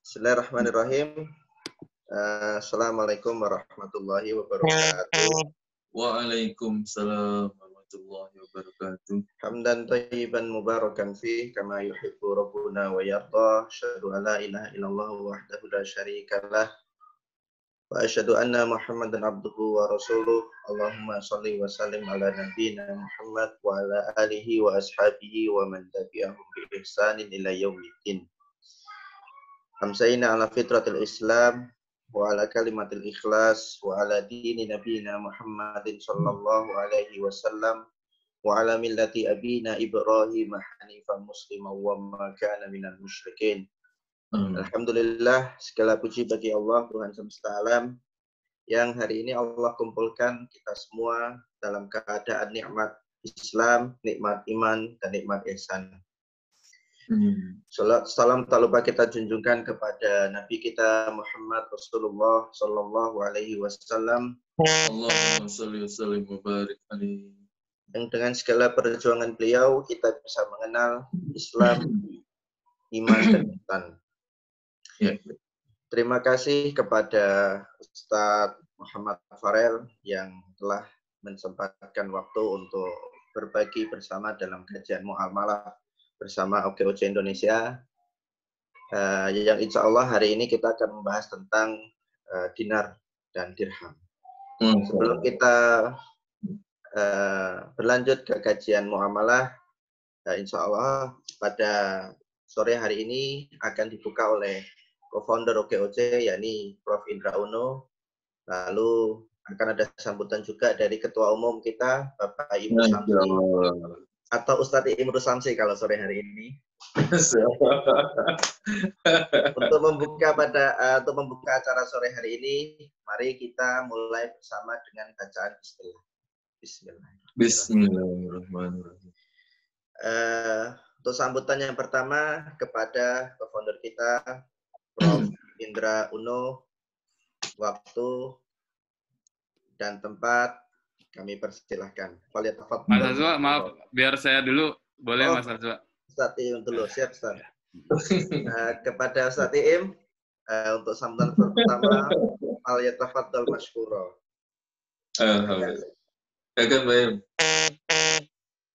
Bismillahirrahmanirrahim. Assalamualaikum warahmatullahi wabarakatuh. Waalaikumsalam warahmatullahi wabarakatuh. Hamdan thayyiban mubarakan fi kama yuhibbu rabbuna wa yarda. Asyhadu an la ilaha illallah wahdahu la syarikalah wa asyhadu anna Muhammadan abduhu wa rasuluh. Allahumma shalli wa sallim ala nabiyyina Muhammad wa ala alihi wa ashabihi wa man tabi'ahum bi ihsanin ila yaumiddin. Hamsaina ala fitratil Islam wa ala kalimatil ikhlas wa ala dini nabiyina Muhammadin sallallahu alaihi wasallam wa ala millati abina Ibrahim hanifan musliman wa ma kana minal musyrikin. Alhamdulillah, segala puji bagi Allah Tuhan semesta alam yang hari ini Allah kumpulkan kita semua dalam keadaan nikmat Islam, nikmat iman dan nikmat ihsan. Salam tak lupa kita junjungkan kepada Nabi kita Muhammad Rasulullah Sallallahu Alaihi Wasallam. Allahumma sholli wa sallim wa barik alaihi. Yang dengan segala perjuangan beliau kita bisa mengenal Islam, iman dan ihsan. Ya. Terima kasih kepada Ustadz Muhammad Farel yang telah menyempatkan waktu untuk berbagi bersama dalam kajian Muamalah bersama OKOC Indonesia, yang insya Allah hari ini kita akan membahas tentang dinar dan dirham. Sebelum kita berlanjut ke kajian muamalah, insya Allah pada sore hari ini akan dibuka oleh co-founder OKOC, yakni Prof. Indra Uno. Lalu akan ada sambutan juga dari Ketua Umum kita, Bapak Ibu Samsi. Atau Ustadz Imru Samsi kalau sore hari ini. Untuk membuka acara sore hari ini, mari kita mulai bersama dengan bacaan Bismillah. Bismillahirrahmanirrahim. Untuk sambutan yang pertama kepada co-founder kita, Prof. Indra Uno, waktu dan tempat kami persilahkan. Mas Azwa, maaf, biar saya dulu, boleh Mas Azwa? Ustadz Im dulu, siap Ustadz. Kepada Ustadz Im, untuk sambutan pertama, al-yatafaddal mashkura. Alhamdulillah. Kakak Baim.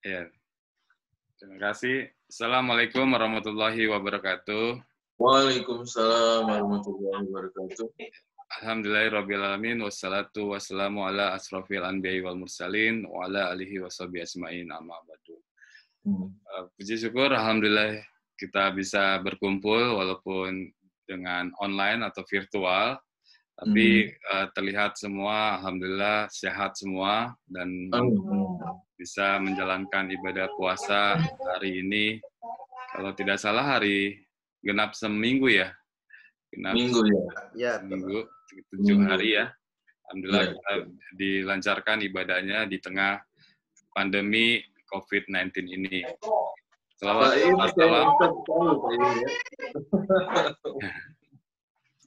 Ya. Terima kasih. Assalamualaikum warahmatullahi wabarakatuh. Waalaikumsalam warahmatullahi wabarakatuh. Alhamdulillahirrabbilalamin, wassalatu wassalamu ala asrofil anbiya'i wal mursalin, wa ala alihi wa sahbihi asma'in, amma ba'du. Puji syukur, alhamdulillah kita bisa berkumpul walaupun dengan online atau virtual, tapi terlihat semua, alhamdulillah sehat semua, dan bisa menjalankan ibadah puasa hari ini. Kalau tidak salah hari genap seminggu ya? Minggu ya. Seminggu, 7 hari ya. Alhamdulillah kita dilancarkan ibadahnya di tengah pandemi COVID-19 ini. Selawat salam.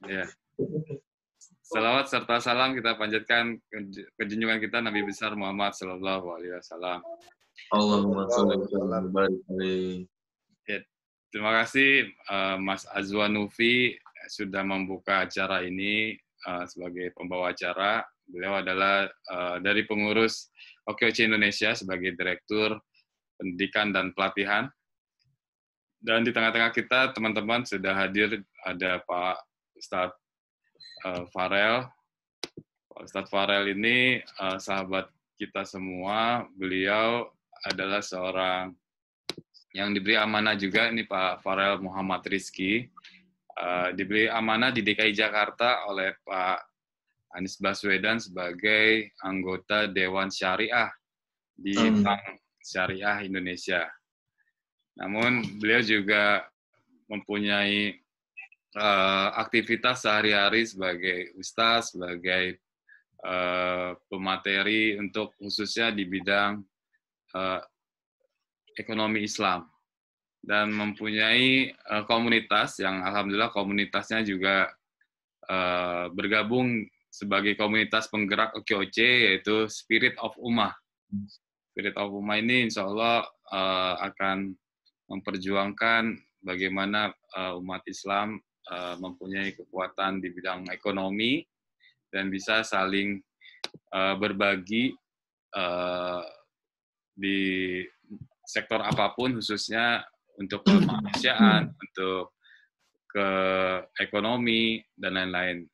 Ya. Selawat serta salam kita panjatkan ke junjungan kita Nabi besar Muhammad sallallahu alaihi wasallam. Allahumma sholli wa barik alaihi. Terima kasih Mas Azwa Nufi sudah membuka acara ini sebagai pembawa acara. Beliau adalah dari pengurus OKOC Indonesia sebagai Direktur Pendidikan dan Pelatihan. Dan di tengah-tengah kita, teman-teman sudah hadir, ada Pak Ustadz Farel. Pak Ustadz Farel ini sahabat kita semua. Beliau adalah seorang yang diberi amanah juga, ini Pak Farel Muhammad Rizki, diberi amanah di DKI Jakarta oleh Pak Anies Baswedan sebagai anggota Dewan Syariah di Bank Syariah Indonesia. Namun beliau juga mempunyai aktivitas sehari-hari sebagai ustaz, sebagai pemateri untuk khususnya di bidang ekonomi Islam, dan mempunyai komunitas yang alhamdulillah komunitasnya juga bergabung sebagai komunitas penggerak OKOC, yaitu Spirit of Ummah. Spirit of Ummah ini insya Allah akan memperjuangkan bagaimana umat Islam mempunyai kekuatan di bidang ekonomi dan bisa saling berbagi di sektor apapun, khususnya untuk kemanusiaan, untuk ke ekonomi, dan lain-lain.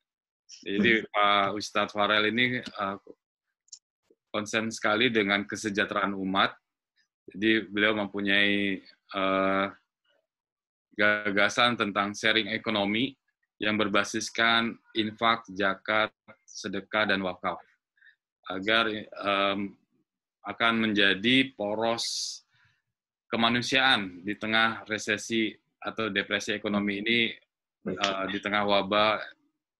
Jadi Pak Ustadz Farel ini konsen sekali dengan kesejahteraan umat. Jadi beliau mempunyai gagasan tentang sharing ekonomi yang berbasiskan infak, zakat, sedekah, dan wakaf, agar akan menjadi poros kemanusiaan di tengah resesi atau depresi ekonomi ini, di tengah wabah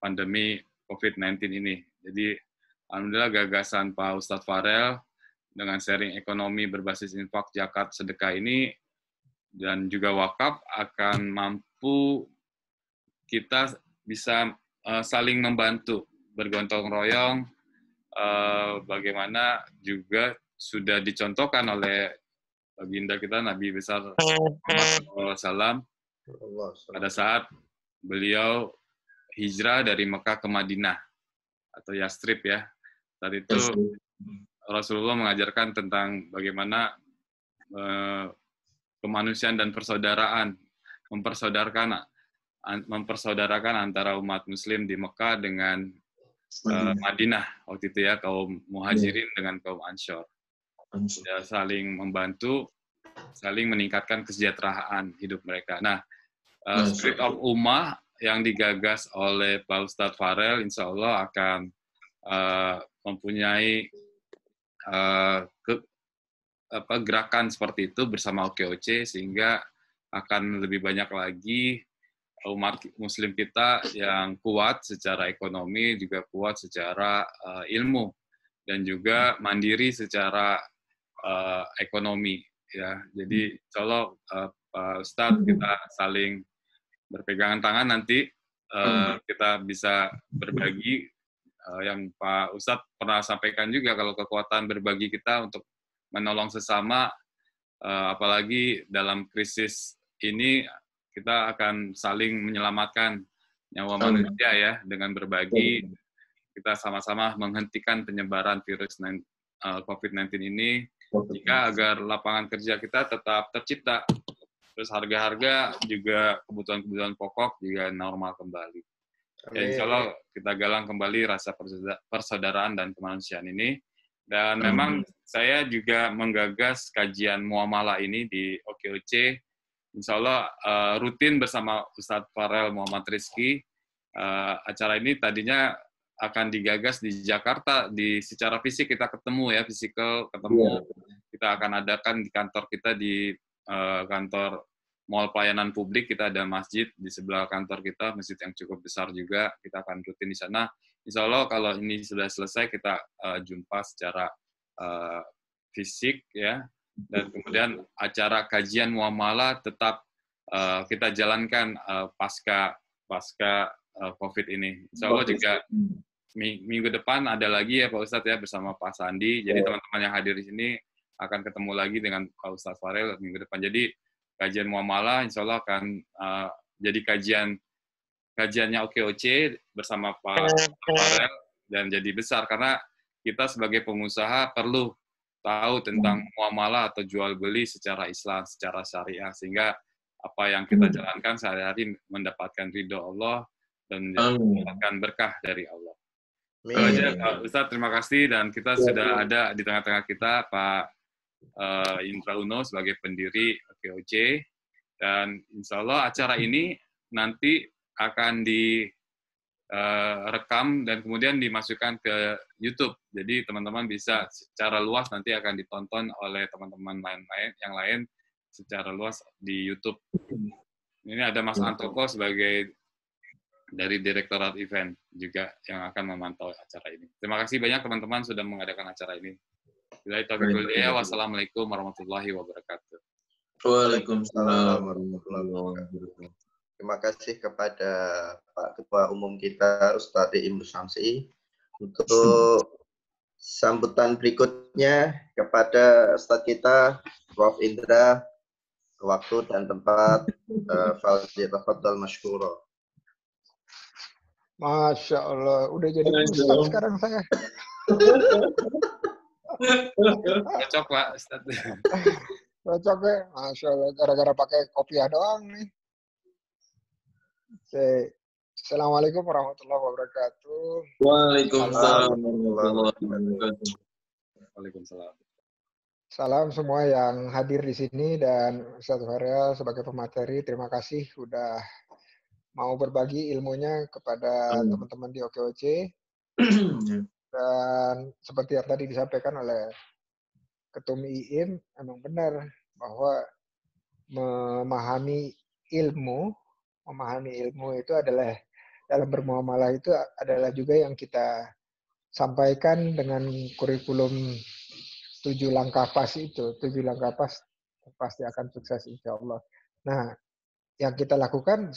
pandemi COVID-19 ini. Jadi, alhamdulillah gagasan Pak Ustadz Farel dengan sharing ekonomi berbasis infak, zakat, sedekah ini, dan juga wakaf akan mampu kita bisa saling membantu, bergotong royong, bagaimana juga sudah dicontohkan oleh baginda kita Nabi besar Muhammad SAW pada saat beliau hijrah dari Mekah ke Madinah atau Yastrib ya. Saat itu Rasulullah mengajarkan tentang bagaimana kemanusiaan dan persaudaraan, mempersaudarakan antara umat Muslim di Mekah dengan Madinah waktu itu ya, kaum Muhajirin dengan kaum Ansyar. Ya, saling membantu, saling meningkatkan kesejahteraan hidup mereka. Nah, Spirit of Ummah yang digagas oleh Pak Ustadz Farel, insya Allah akan mempunyai gerakan seperti itu bersama OKOC, sehingga akan lebih banyak lagi umat Muslim kita yang kuat secara ekonomi, juga kuat secara ilmu, dan juga mandiri secara ekonomi. Ya, jadi insya Allah Pak Ustadz kita saling berpegangan tangan nanti, kita bisa berbagi. Yang Pak Ustadz pernah sampaikan juga, kalau kekuatan berbagi kita untuk menolong sesama, apalagi dalam krisis ini, kita akan saling menyelamatkan nyawa manusia ya, dengan berbagi. Kita sama-sama menghentikan penyebaran virus COVID-19 ini, jika agar lapangan kerja kita tetap tercipta, terus harga-harga juga kebutuhan-kebutuhan pokok juga normal kembali. Ya, insya Allah kita galang kembali rasa persaudaraan dan kemanusiaan ini. Dan memang saya juga menggagas kajian muamalah ini di OKOC. Insya Allah rutin bersama Ustadz Farel Muhammad Rizki. Acara ini tadinya akan digagas di Jakarta, secara fisik kita ketemu ya, fisikal ketemu. Kita akan adakan di kantor kita, di kantor Mall Pelayanan Publik, kita ada masjid di sebelah kantor kita, masjid yang cukup besar juga, kita akan rutin di sana. Insya Allah kalau ini sudah selesai, kita jumpa secara fisik ya, dan kemudian acara kajian muamalah tetap kita jalankan pasca COVID ini. Insya Allah juga minggu depan ada lagi ya Pak Ustadz ya, bersama Pak Sandi. Jadi teman-teman yang hadir di sini akan ketemu lagi dengan Pak Ustadz Farel minggu depan. Jadi kajian muamalah insya Allah akan jadi kajiannya OKOC bersama Pak Farel, dan jadi besar karena kita sebagai pengusaha perlu tahu tentang muamalah atau jual beli secara Islam, secara syariah, sehingga apa yang kita jalankan sehari-hari mendapatkan ridho Allah dan mendapatkan berkah dari Allah. Itu aja Pak Ustadz, terima kasih. Dan kita sudah ada di tengah-tengah kita Pak Indra Uno sebagai pendiri OKOC, dan insya Allah acara ini nanti akan direkam dan kemudian dimasukkan ke YouTube. Jadi teman-teman bisa secara luas nanti akan ditonton oleh teman-teman yang lain secara luas di YouTube. Ini ada Mas Antoko sebagai dari Direktorat Event juga yang akan memantau acara ini. Terima kasih banyak teman-teman sudah mengadakan acara ini. Wassalamualaikum warahmatullahi wabarakatuh. Waalaikumsalam warahmatullahi wabarakatuh. Terima kasih kepada Pak Ketua Umum kita, Ustadz Imru Syamsi. Untuk sambutan berikutnya kepada Ustadz kita, Prof. Indra, waktu dan tempat, Fadhil Masykuro. Masya Allah, udah jadi ustadz sekarang saya. Cocok Pak Ustadz. Cocok ya, Masya Allah, gara-gara pakai kopiah doang nih. Oke. Assalamualaikum warahmatullahi wabarakatuh. Waalaikumsalam warahmatullahi wabarakatuh. Waalaikumsalam. Salam semua yang hadir di sini dan Ustadz Farel sebagai pemateri, terima kasih udah mau berbagi ilmunya kepada teman-teman di OKOC. Dan seperti yang tadi disampaikan oleh Ketum IIM, emang benar bahwa memahami ilmu itu adalah dalam bermuamalah itu adalah juga yang kita sampaikan dengan kurikulum 7 langkah pas itu. 7 langkah pas pasti akan sukses insya Allah. Nah, yang kita lakukan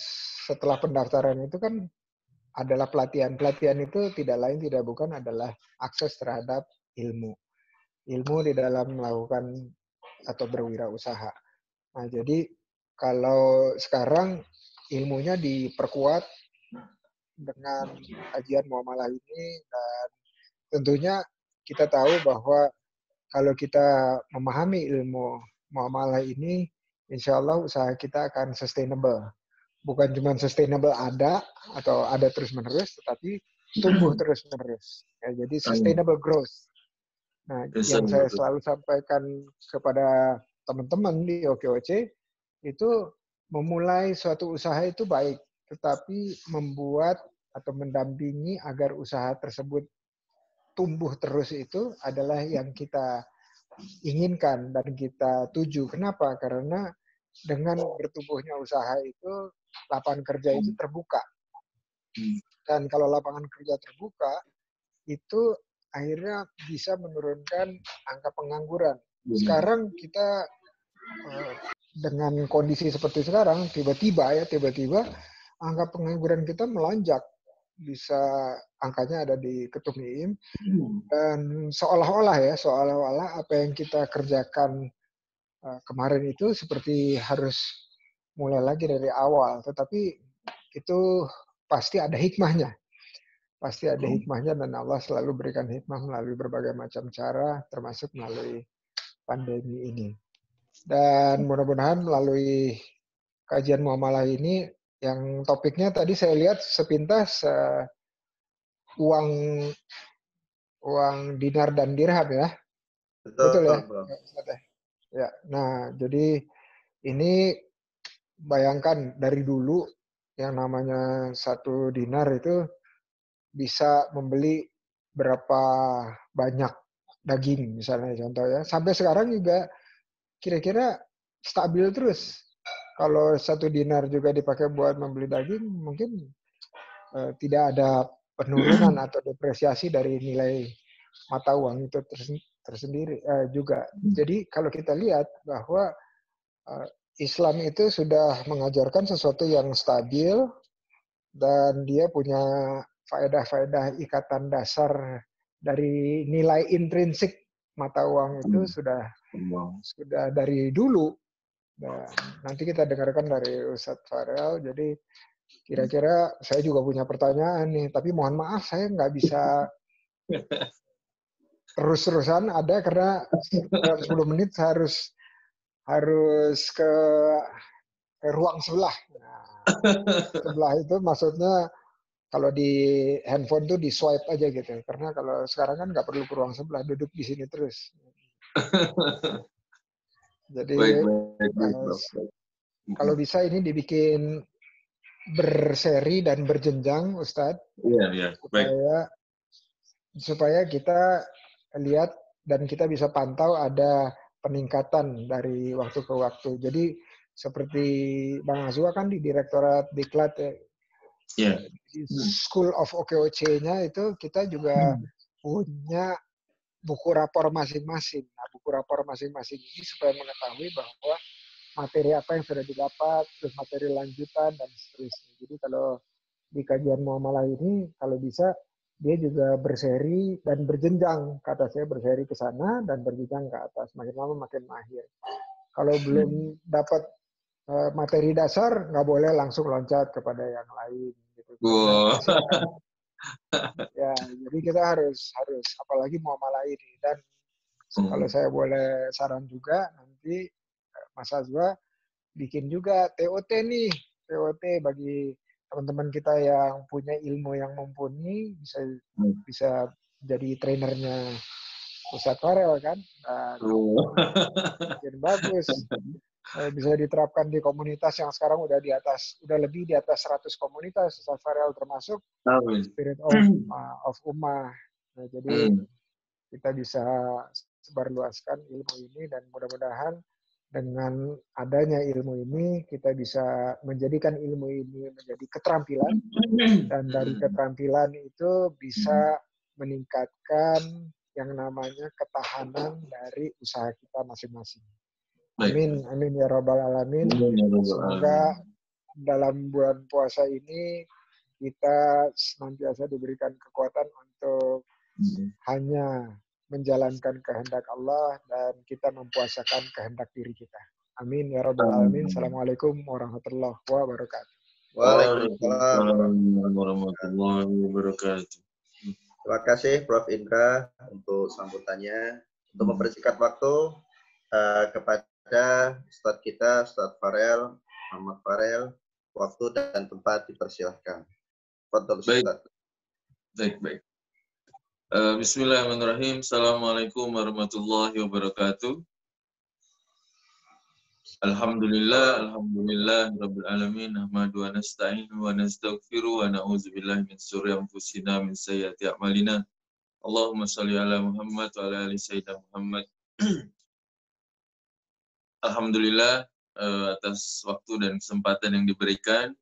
setelah pendaftaran itu kan adalah pelatihan. Pelatihan itu tidak lain tidak bukan adalah akses terhadap ilmu. Ilmu di dalam melakukan atau berwirausaha. Nah, jadi kalau sekarang ilmunya diperkuat dengan kajian muamalah ini dan tentunya kita tahu bahwa kalau kita memahami ilmu muamalah ini, insya Allah usaha kita akan sustainable. Bukan cuma sustainable ada atau ada terus-menerus, tetapi tumbuh terus-menerus. Ya, jadi sustainable growth. Nah, yang saya selalu sampaikan kepada teman-teman di OKOC, itu memulai suatu usaha itu baik, tetapi membuat atau mendampingi agar usaha tersebut tumbuh terus itu adalah yang kita inginkan dan kita tuju. Kenapa? Karena dengan bertumbuhnya usaha itu lapangan kerja itu terbuka. Dan kalau lapangan kerja terbuka itu akhirnya bisa menurunkan angka pengangguran. Sekarang kita dengan kondisi seperti sekarang tiba-tiba angka pengangguran kita melonjak. Bisa angkanya ada di Ketum IIM dan seolah-olah apa yang kita kerjakan kemarin itu seperti harus mulai lagi dari awal, tetapi itu pasti ada hikmahnya. Pasti ada hikmahnya dan Allah selalu berikan hikmah melalui berbagai macam cara termasuk melalui pandemi ini. Dan mudah-mudahan melalui kajian muamalah ini yang topiknya tadi saya lihat sepintas uang dinar dan dirham ya. Betul ya? Ya. Nah, jadi ini bayangkan dari dulu yang namanya 1 dinar itu bisa membeli berapa banyak daging misalnya contoh ya. Sampai sekarang juga kira-kira stabil terus. Kalau 1 dinar juga dipakai buat membeli daging, mungkin tidak ada penurunan atau depresiasi dari nilai mata uang itu tersendiri juga. Jadi kalau kita lihat bahwa Islam itu sudah mengajarkan sesuatu yang stabil dan dia punya faedah-faedah ikatan dasar dari nilai intrinsik mata uang itu sudah dari dulu. Dan nanti kita dengarkan dari Ustadz Farel. Jadi kira-kira saya juga punya pertanyaan nih, tapi mohon maaf saya nggak bisa terus-terusan ada karena dalam 10 menit saya harus ke ruang sebelah. Nah, sebelah itu maksudnya kalau di handphone tuh di swipe aja gitu. Karena kalau sekarang kan nggak perlu ke ruang sebelah, duduk di sini terus. Jadi kalau bisa ini dibikin berseri dan berjenjang, Ustadz. Iya. Supaya kita lihat dan kita bisa pantau ada peningkatan dari waktu ke waktu. Jadi seperti Bang Azwa kan di Direktorat Diklat ya. Yeah. School of OKOC-nya itu kita juga punya buku rapor masing-masing. Nah, buku rapor masing-masing ini supaya mengetahui bahwa materi apa yang sudah didapat, terus materi lanjutan, dan seterusnya. Jadi kalau di kajian muamalah ini, kalau bisa, dia juga berseri dan berjenjang. Kata saya berseri ke sana dan berjenjang ke atas. Makin lama makin mahir. Kalau belum dapat materi dasar, nggak boleh langsung loncat kepada yang lain. Gitu. Wow. kasihan. Ya, jadi kita harus apalagi muamalah ini. Dan kalau saya boleh saran juga, nanti Mas Azwa bikin juga TOT nih, TOT bagi teman-teman kita yang punya ilmu yang mumpuni, bisa jadi trainernya Ustadz Farel kan. Dan mungkin bagus. Bisa diterapkan di komunitas yang sekarang udah lebih di atas 100 komunitas Ustadz Farel, termasuk Spirit of Ummah. Nah, jadi kita bisa sebarluaskan ilmu ini, dan mudah-mudahan dengan adanya ilmu ini kita bisa menjadikan ilmu ini menjadi keterampilan, dan dari keterampilan itu bisa meningkatkan yang namanya ketahanan dari usaha kita masing-masing. Amin, amin ya rabbal alamin. Semoga dalam bulan puasa ini kita senantiasa diberikan kekuatan untuk hanya menjalankan kehendak Allah dan kita mempuasakan kehendak diri kita. Amin ya rabbal alamin. Assalamualaikum warahmatullahi wabarakatuh. Waalaikumsalam warahmatullahi wabarakatuh. Terima kasih Prof. Indra untuk sambutannya. Untuk mempersingkat waktu kepada Ustadz kita, Ustadz Farel, Muhammad Farel, waktu dan tempat dipersilahkan. Baik. Bismillahirrahmanirrahim. Assalamualaikum warahmatullahi wabarakatuh. Alhamdulillah rabbil alamin, nahmadu wa nasta'inu wa nastaghfiru wa na'udzu billahi min syururi anfusina min sayyiati a'malina. Allahumma shalli ala Muhammad wa ala ali sayyidina Muhammad. Alhamdulillah atas waktu dan kesempatan yang diberikan.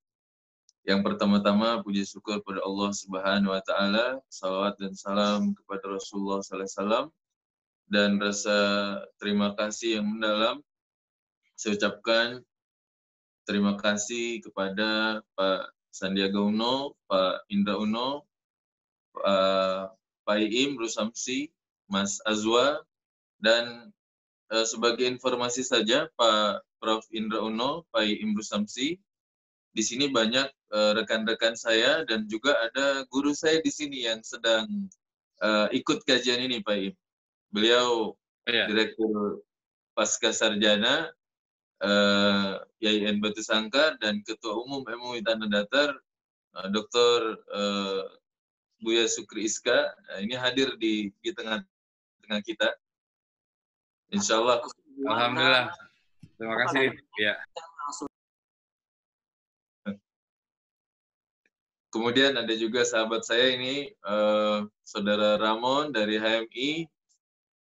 Yang pertama-tama puji syukur kepada Allah Subhanahu wa taala, salawat dan salam kepada Rasulullah sallallahu alaihi wasallam, dan rasa terima kasih yang mendalam saya ucapkan terima kasih kepada Pak Sandiaga Uno, Pak Indra Uno, Pak Iim Rusamsi, Mas Azwa, dan sebagai informasi saja Pak Prof Indra Uno, Pak Iim Rusamsi, di sini banyak rekan-rekan saya dan juga ada guru saya di sini yang sedang ikut kajian ini, Pak Iim. Beliau Direktur Pasca Sarjana YIN Batu Sangkar dan Ketua Umum MUI Tanah Datar, Dr. Buya Sukri Iska. Ini hadir di tengah-tengah kita. Insya Allah. Alhamdulillah. Terima kasih. Ya. Kemudian ada juga sahabat saya ini, Saudara Ramon dari HMI,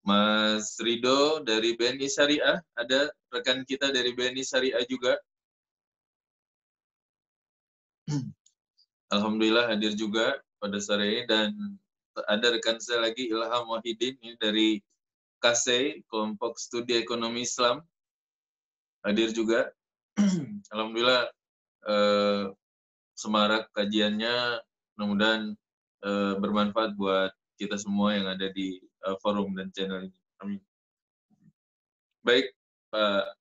Mas Rido dari BNI Syariah, ada rekan kita dari BNI Syariah juga. Alhamdulillah hadir juga pada sore ini, dan ada rekan saya lagi Ilham Wahidin ini dari KSE, Kelompok Studi Ekonomi Islam, hadir juga. Alhamdulillah semarak kajiannya, mudah-mudahan bermanfaat buat kita semua yang ada di forum dan channel ini. Amin. Baik, Pak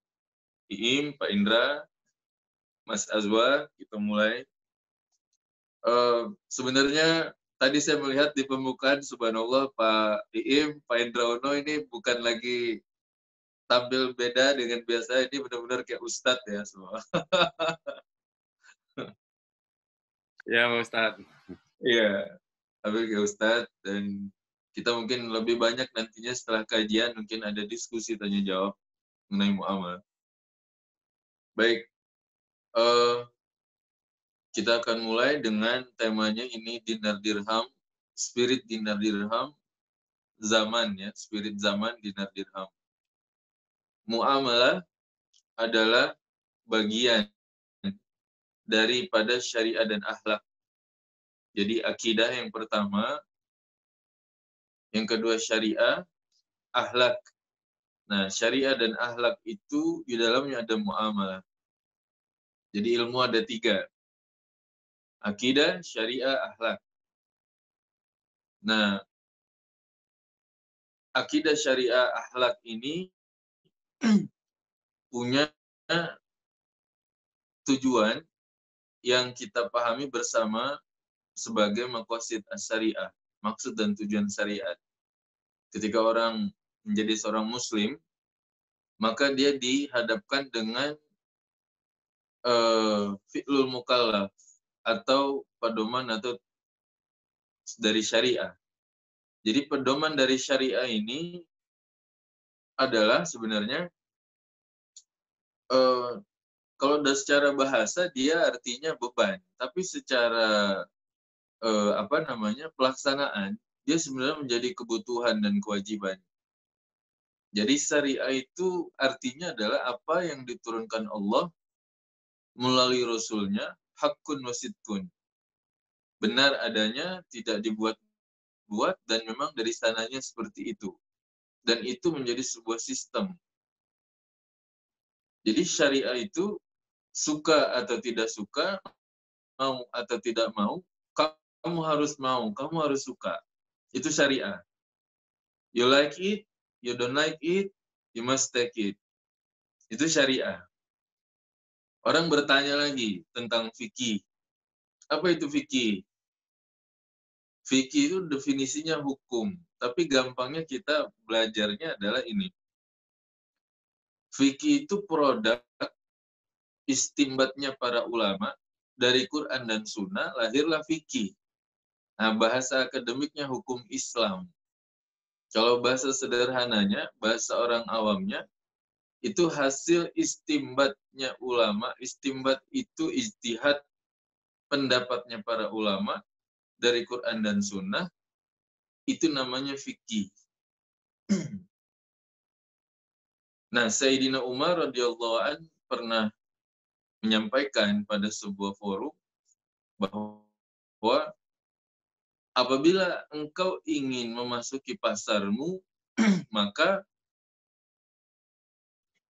Iim, Pak Indra, Mas Azwa, kita mulai. Sebenarnya tadi saya melihat di pembukaan, subhanallah, Pak Iim, Pak Indra Uno ini bukan lagi tampil beda dengan biasa, ini benar-benar kayak Ustadz ya semua. Ya, Ustadz. Iya, tampil kayak Ustadz, dan kita mungkin lebih banyak nantinya setelah kajian, mungkin ada diskusi tanya-jawab mengenai muamalah. Baik, kita akan mulai dengan temanya ini dinar dirham, spirit dinar dirham, zaman ya, spirit zaman dinar dirham. Muamalah adalah bagian daripada syariah dan akhlak. Jadi akidah yang pertama, yang kedua syariah, akhlak. Nah, syariah dan akhlak itu di dalamnya ada muamalah. Jadi ilmu ada 3. Akidah, syariah, akhlak. Nah, akidah, syariah, akhlak ini punya tujuan yang kita pahami bersama sebagai maqasid as-syariah, maksud dan tujuan syariat. Ketika orang menjadi seorang muslim, maka dia dihadapkan dengan fi'lul mukallaf atau pedoman atau dari syariah. Jadi pedoman dari syariah ini adalah sebenarnya kalau secara bahasa dia artinya beban, tapi secara pelaksanaan dia sebenarnya menjadi kebutuhan dan kewajiban. Jadi syariah itu artinya adalah apa yang diturunkan Allah melalui Rasulnya, haqqun wa sidqun. Benar adanya, tidak dibuat-buat, dan memang dari sananya seperti itu. Dan itu menjadi sebuah sistem. Jadi syariah itu suka atau tidak suka, mau atau tidak mau, kamu harus mau, kamu harus suka. Itu syariah. You like it, you don't like it, you must take it. Itu syariah. Orang bertanya lagi tentang fikih. Apa itu fikih? Fikih itu definisinya hukum, tapi gampangnya kita belajarnya adalah ini. Fikih itu produk istimbatnya para ulama dari Quran dan Sunnah, lahirlah fikih. Nah, bahasa akademiknya hukum Islam. Kalau bahasa sederhananya, bahasa orang awamnya, itu hasil istimbatnya ulama. Istimbat itu ijtihad pendapatnya para ulama dari Quran dan Sunnah, itu namanya fikih. Nah, Sayyidina Umar radhiyallahu an pernah menyampaikan pada sebuah forum bahwa apabila engkau ingin memasuki pasarmu, maka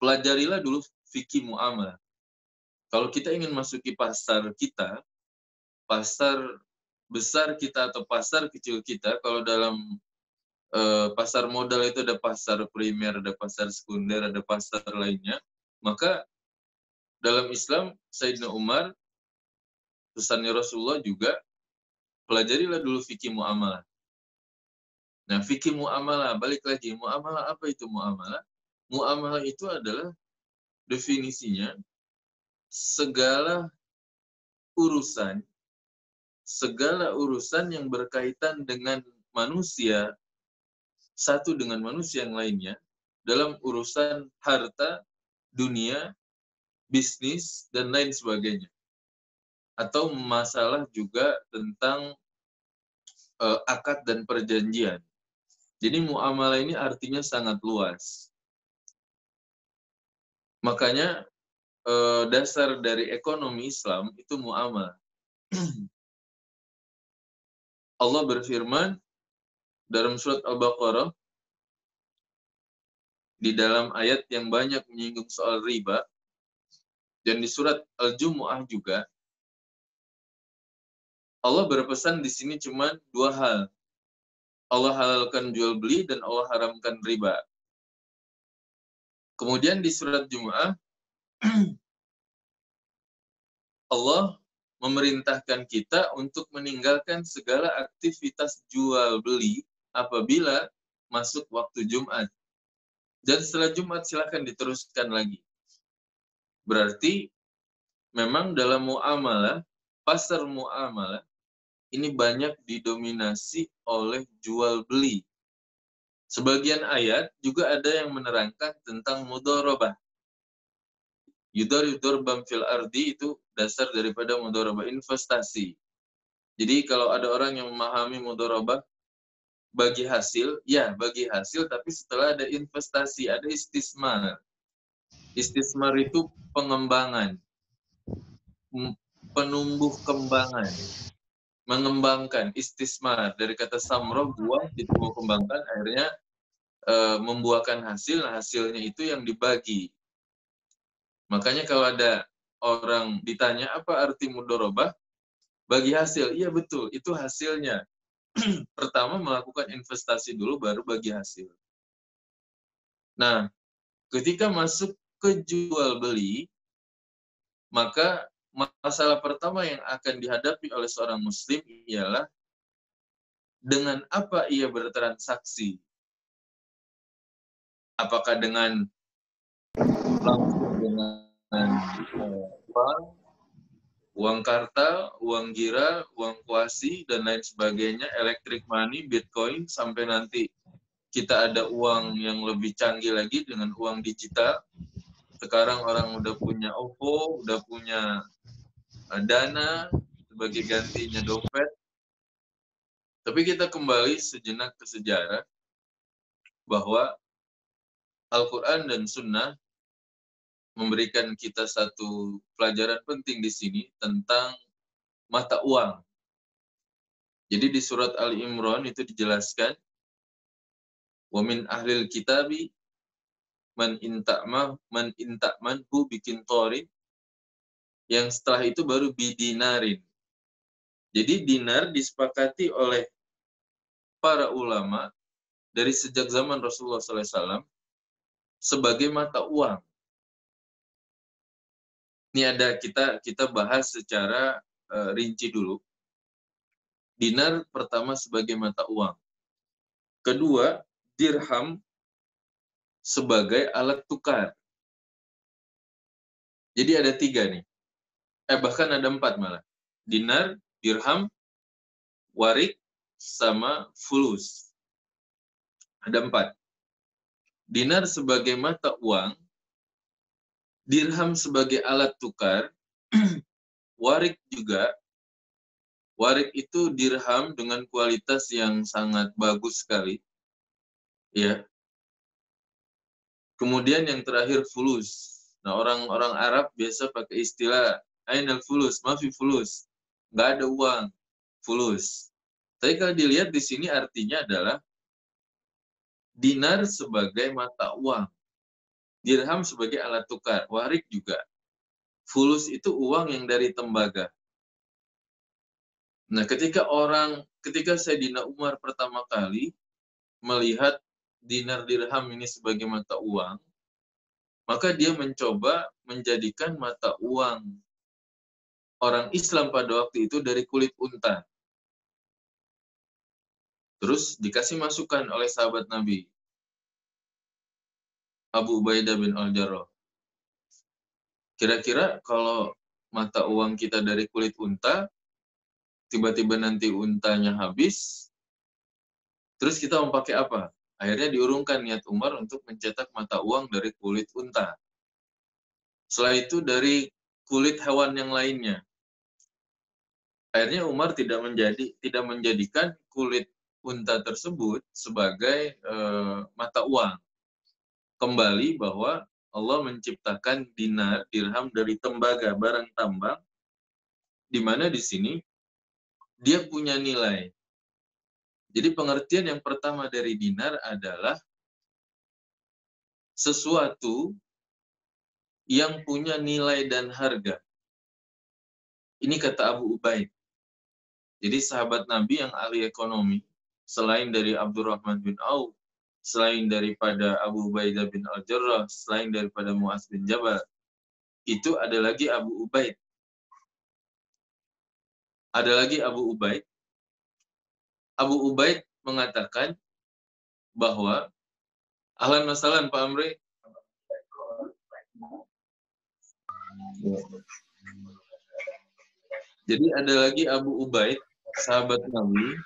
pelajarilah dulu fikih muamalah. Kalau kita ingin masuki pasar kita, pasar besar kita atau pasar kecil kita, kalau dalam pasar modal itu ada pasar primer, ada pasar sekunder, ada pasar lainnya, maka dalam Islam, Sayyidina Umar, pesannya Rasulullah juga, pelajarilah dulu fikih muamalah. Nah, fikih muamalah, balik lagi, muamalah apa itu muamalah? Muamalah itu adalah definisinya segala urusan yang berkaitan dengan manusia, satu dengan manusia yang lainnya, dalam urusan harta, dunia, bisnis, dan lain sebagainya. Atau masalah juga tentang akad dan perjanjian. Jadi muamalah ini artinya sangat luas. Makanya dasar dari ekonomi Islam itu muamalah. Allah berfirman dalam surat Al-Baqarah, di dalam ayat yang banyak menyinggung soal riba, dan di surat Al-Jumu'ah juga, Allah berpesan di sini cuma dua hal. Allah halalkan jual beli dan Allah haramkan riba. Kemudian di surat Jumu'ah, Allah memerintahkan kita untuk meninggalkan segala aktivitas jual beli apabila masuk waktu Jumat. Dan setelah Jumat silakan diteruskan lagi. Berarti memang dalam muamalah, pasar muamalah ini banyak didominasi oleh jual beli. Sebagian ayat juga ada yang menerangkan tentang mudharabah. Yudharbam fil ardi itu dasar daripada mudharabah, investasi. Jadi kalau ada orang yang memahami mudharabah bagi hasil, ya bagi hasil, tapi setelah ada investasi, ada istismar. Istismar itu pengembangan, penumbuh kembangan, mengembangkan. Istismar dari kata samroh, buah, ditumbuh kembangkan, akhirnya membuahkan hasil. Nah, hasilnya itu yang dibagi. Makanya kalau ada orang ditanya apa arti mudharabah, bagi hasil, iya betul, itu hasilnya. Pertama melakukan investasi dulu, baru bagi hasil. Nah, ketika masuk ke jual beli, maka masalah pertama yang akan dihadapi oleh seorang muslim ialah dengan apa ia bertransaksi. Apakah dengan langsung dengan uang kartal, uang gira, uang kuasi, dan lain sebagainya, electric money, bitcoin, sampai nanti kita ada uang yang lebih canggih lagi dengan uang digital. Sekarang orang udah punya OVO, udah punya Dana sebagai gantinya dompet. Tapi kita kembali sejenak ke sejarah bahwa Al-Quran dan Sunnah memberikan kita satu pelajaran penting di sini tentang mata uang. Jadi di surat Ali Imran itu dijelaskan, wa min ahlil kitabi man inta'manhu bikin torin, yang setelah itu baru bidinarin. Jadi dinar disepakati oleh para ulama dari sejak zaman Rasulullah SAW sebagai mata uang. Ini ada kita bahas secara rinci dulu. Dinar pertama sebagai mata uang. Kedua, dirham sebagai alat tukar. Jadi ada 3 nih. Bahkan ada 4 malah. Dinar, dirham, warik, sama fulus. Ada 4. Dinar sebagai mata uang, dirham sebagai alat tukar, warik juga. Warik itu dirham dengan kualitas yang sangat bagus sekali. Ya. Kemudian yang terakhir fulus. Nah, orang-orang Arab biasa pakai istilah ainal fulus, mafi fulus. Nggak ada uang, fulus. Tapi kalau dilihat di sini artinya adalah dinar sebagai mata uang. Dirham sebagai alat tukar, warik juga. Fulus itu uang yang dari tembaga. Nah, ketika Sayyidina Umar pertama kali melihat dinar dirham ini sebagai mata uang, maka dia mencoba menjadikan mata uang orang Islam pada waktu itu dari kulit unta. Terus dikasih masukan oleh sahabat Nabi, Abu Ubaidah bin Al-Jarrah. Kira-kira kalau mata uang kita dari kulit unta, tiba-tiba nanti untanya habis, terus kita mau pakai apa? Akhirnya diurungkan niat Umar untuk mencetak mata uang dari kulit unta. Setelah itu dari kulit hewan yang lainnya. Akhirnya Umar tidak menjadikan kulit unta tersebut sebagai mata uang. Kembali bahwa Allah menciptakan dinar, dirham dari tembaga, barang tambang, di mana di sini dia punya nilai. Jadi pengertian yang pertama dari dinar adalah sesuatu yang punya nilai dan harga. Ini kata Abu Ubaid. Jadi sahabat Nabi yang ahli ekonomi, selain dari Abdurrahman bin Auf, selain daripada Abu Ubaidah bin Al-Jarrah, selain daripada Mu'az bin Jabal, itu ada lagi Abu Ubaid. Ada lagi Abu Ubaid. Abu Ubaid mengatakan bahwa, ahlan wasalan Pak Amri. Jadi ada lagi Abu Ubaid, sahabat Nabi,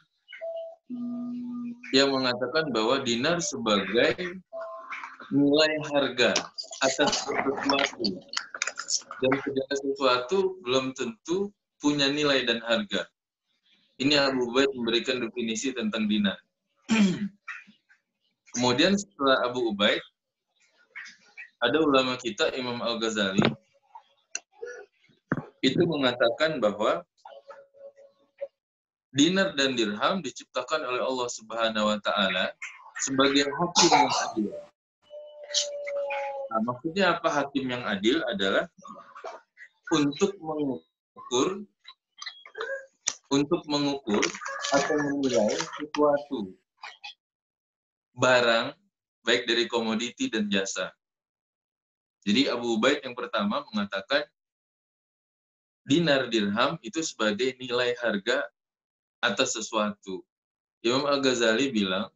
yang mengatakan bahwa dinar sebagai nilai harga atas sesuatu. Dan segala sesuatu belum tentu punya nilai dan harga. Ini Abu Ubaid memberikan definisi tentang dinar. Kemudian setelah Abu Ubaid, ada ulama kita Imam Al-Ghazali, itu mengatakan bahwa dinar dan dirham diciptakan oleh Allah Subhanahu wa Ta'ala sebagai hakim yang adil. Nah, maksudnya apa hakim yang adil? Adalah untuk mengukur atau menilai sesuatu barang, baik dari komoditi dan jasa. Jadi Abu Ubaid yang pertama mengatakan dinar dirham itu sebagai nilai harga atas sesuatu. Imam Al-Ghazali bilang,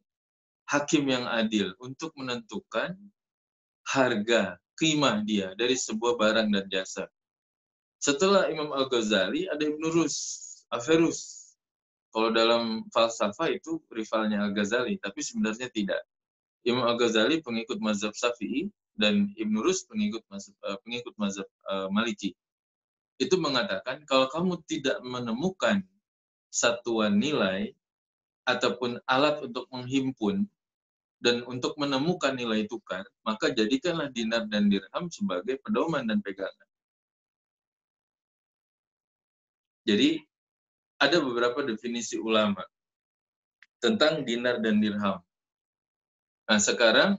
hakim yang adil untuk menentukan harga, qimah dia dari sebuah barang dan jasa. Setelah Imam Al-Ghazali ada Ibn Rus, Averus. Kalau dalam falsafah itu rivalnya Al-Ghazali, tapi sebenarnya tidak. Imam Al-Ghazali pengikut mazhab Syafi'i dan Ibn Rus pengikut mazhab Maliki. Itu mengatakan kalau kamu tidak menemukan satuan nilai ataupun alat untuk menghimpun dan untuk menemukan nilai tukar, maka jadikanlah dinar dan dirham sebagai pedoman dan pegangan. Jadi ada beberapa definisi ulama tentang dinar dan dirham. Nah, sekarang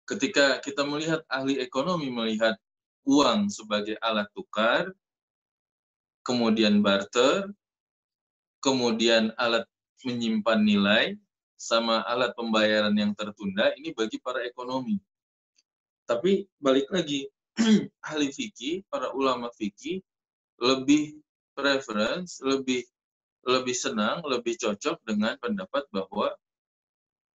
ketika kita melihat ahli ekonomi melihat uang sebagai alat tukar, kemudian barter, kemudian alat menyimpan nilai, sama alat pembayaran yang tertunda, ini bagi para ekonomi. Tapi balik lagi, ahli fikih, para ulama fikih lebih preference, lebih senang, lebih cocok dengan pendapat bahwa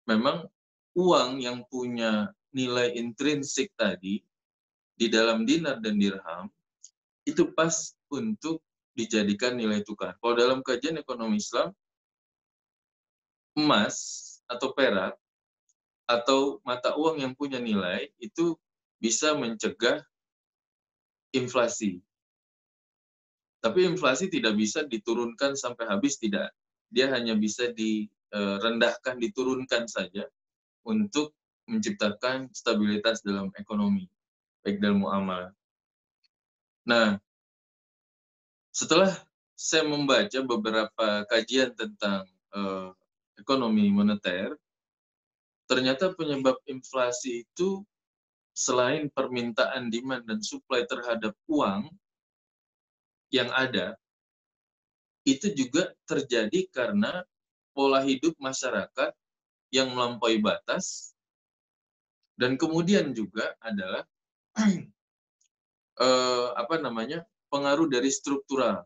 memang uang yang punya nilai intrinsik tadi di dalam dinar dan dirham itu pas untuk dijadikan nilai tukar. Kalau dalam kajian ekonomi Islam, emas atau perak atau mata uang yang punya nilai itu bisa mencegah inflasi. Tapi inflasi tidak bisa diturunkan sampai habis, tidak. Dia hanya bisa direndahkan, diturunkan saja untuk menciptakan stabilitas dalam ekonomi, baik dalam muamalah. Nah, setelah saya membaca beberapa kajian tentang ekonomi moneter, ternyata penyebab inflasi itu selain permintaan, demand, dan supply terhadap uang yang ada, itu juga terjadi karena pola hidup masyarakat yang melampaui batas, dan kemudian juga adalah pengaruh dari struktural,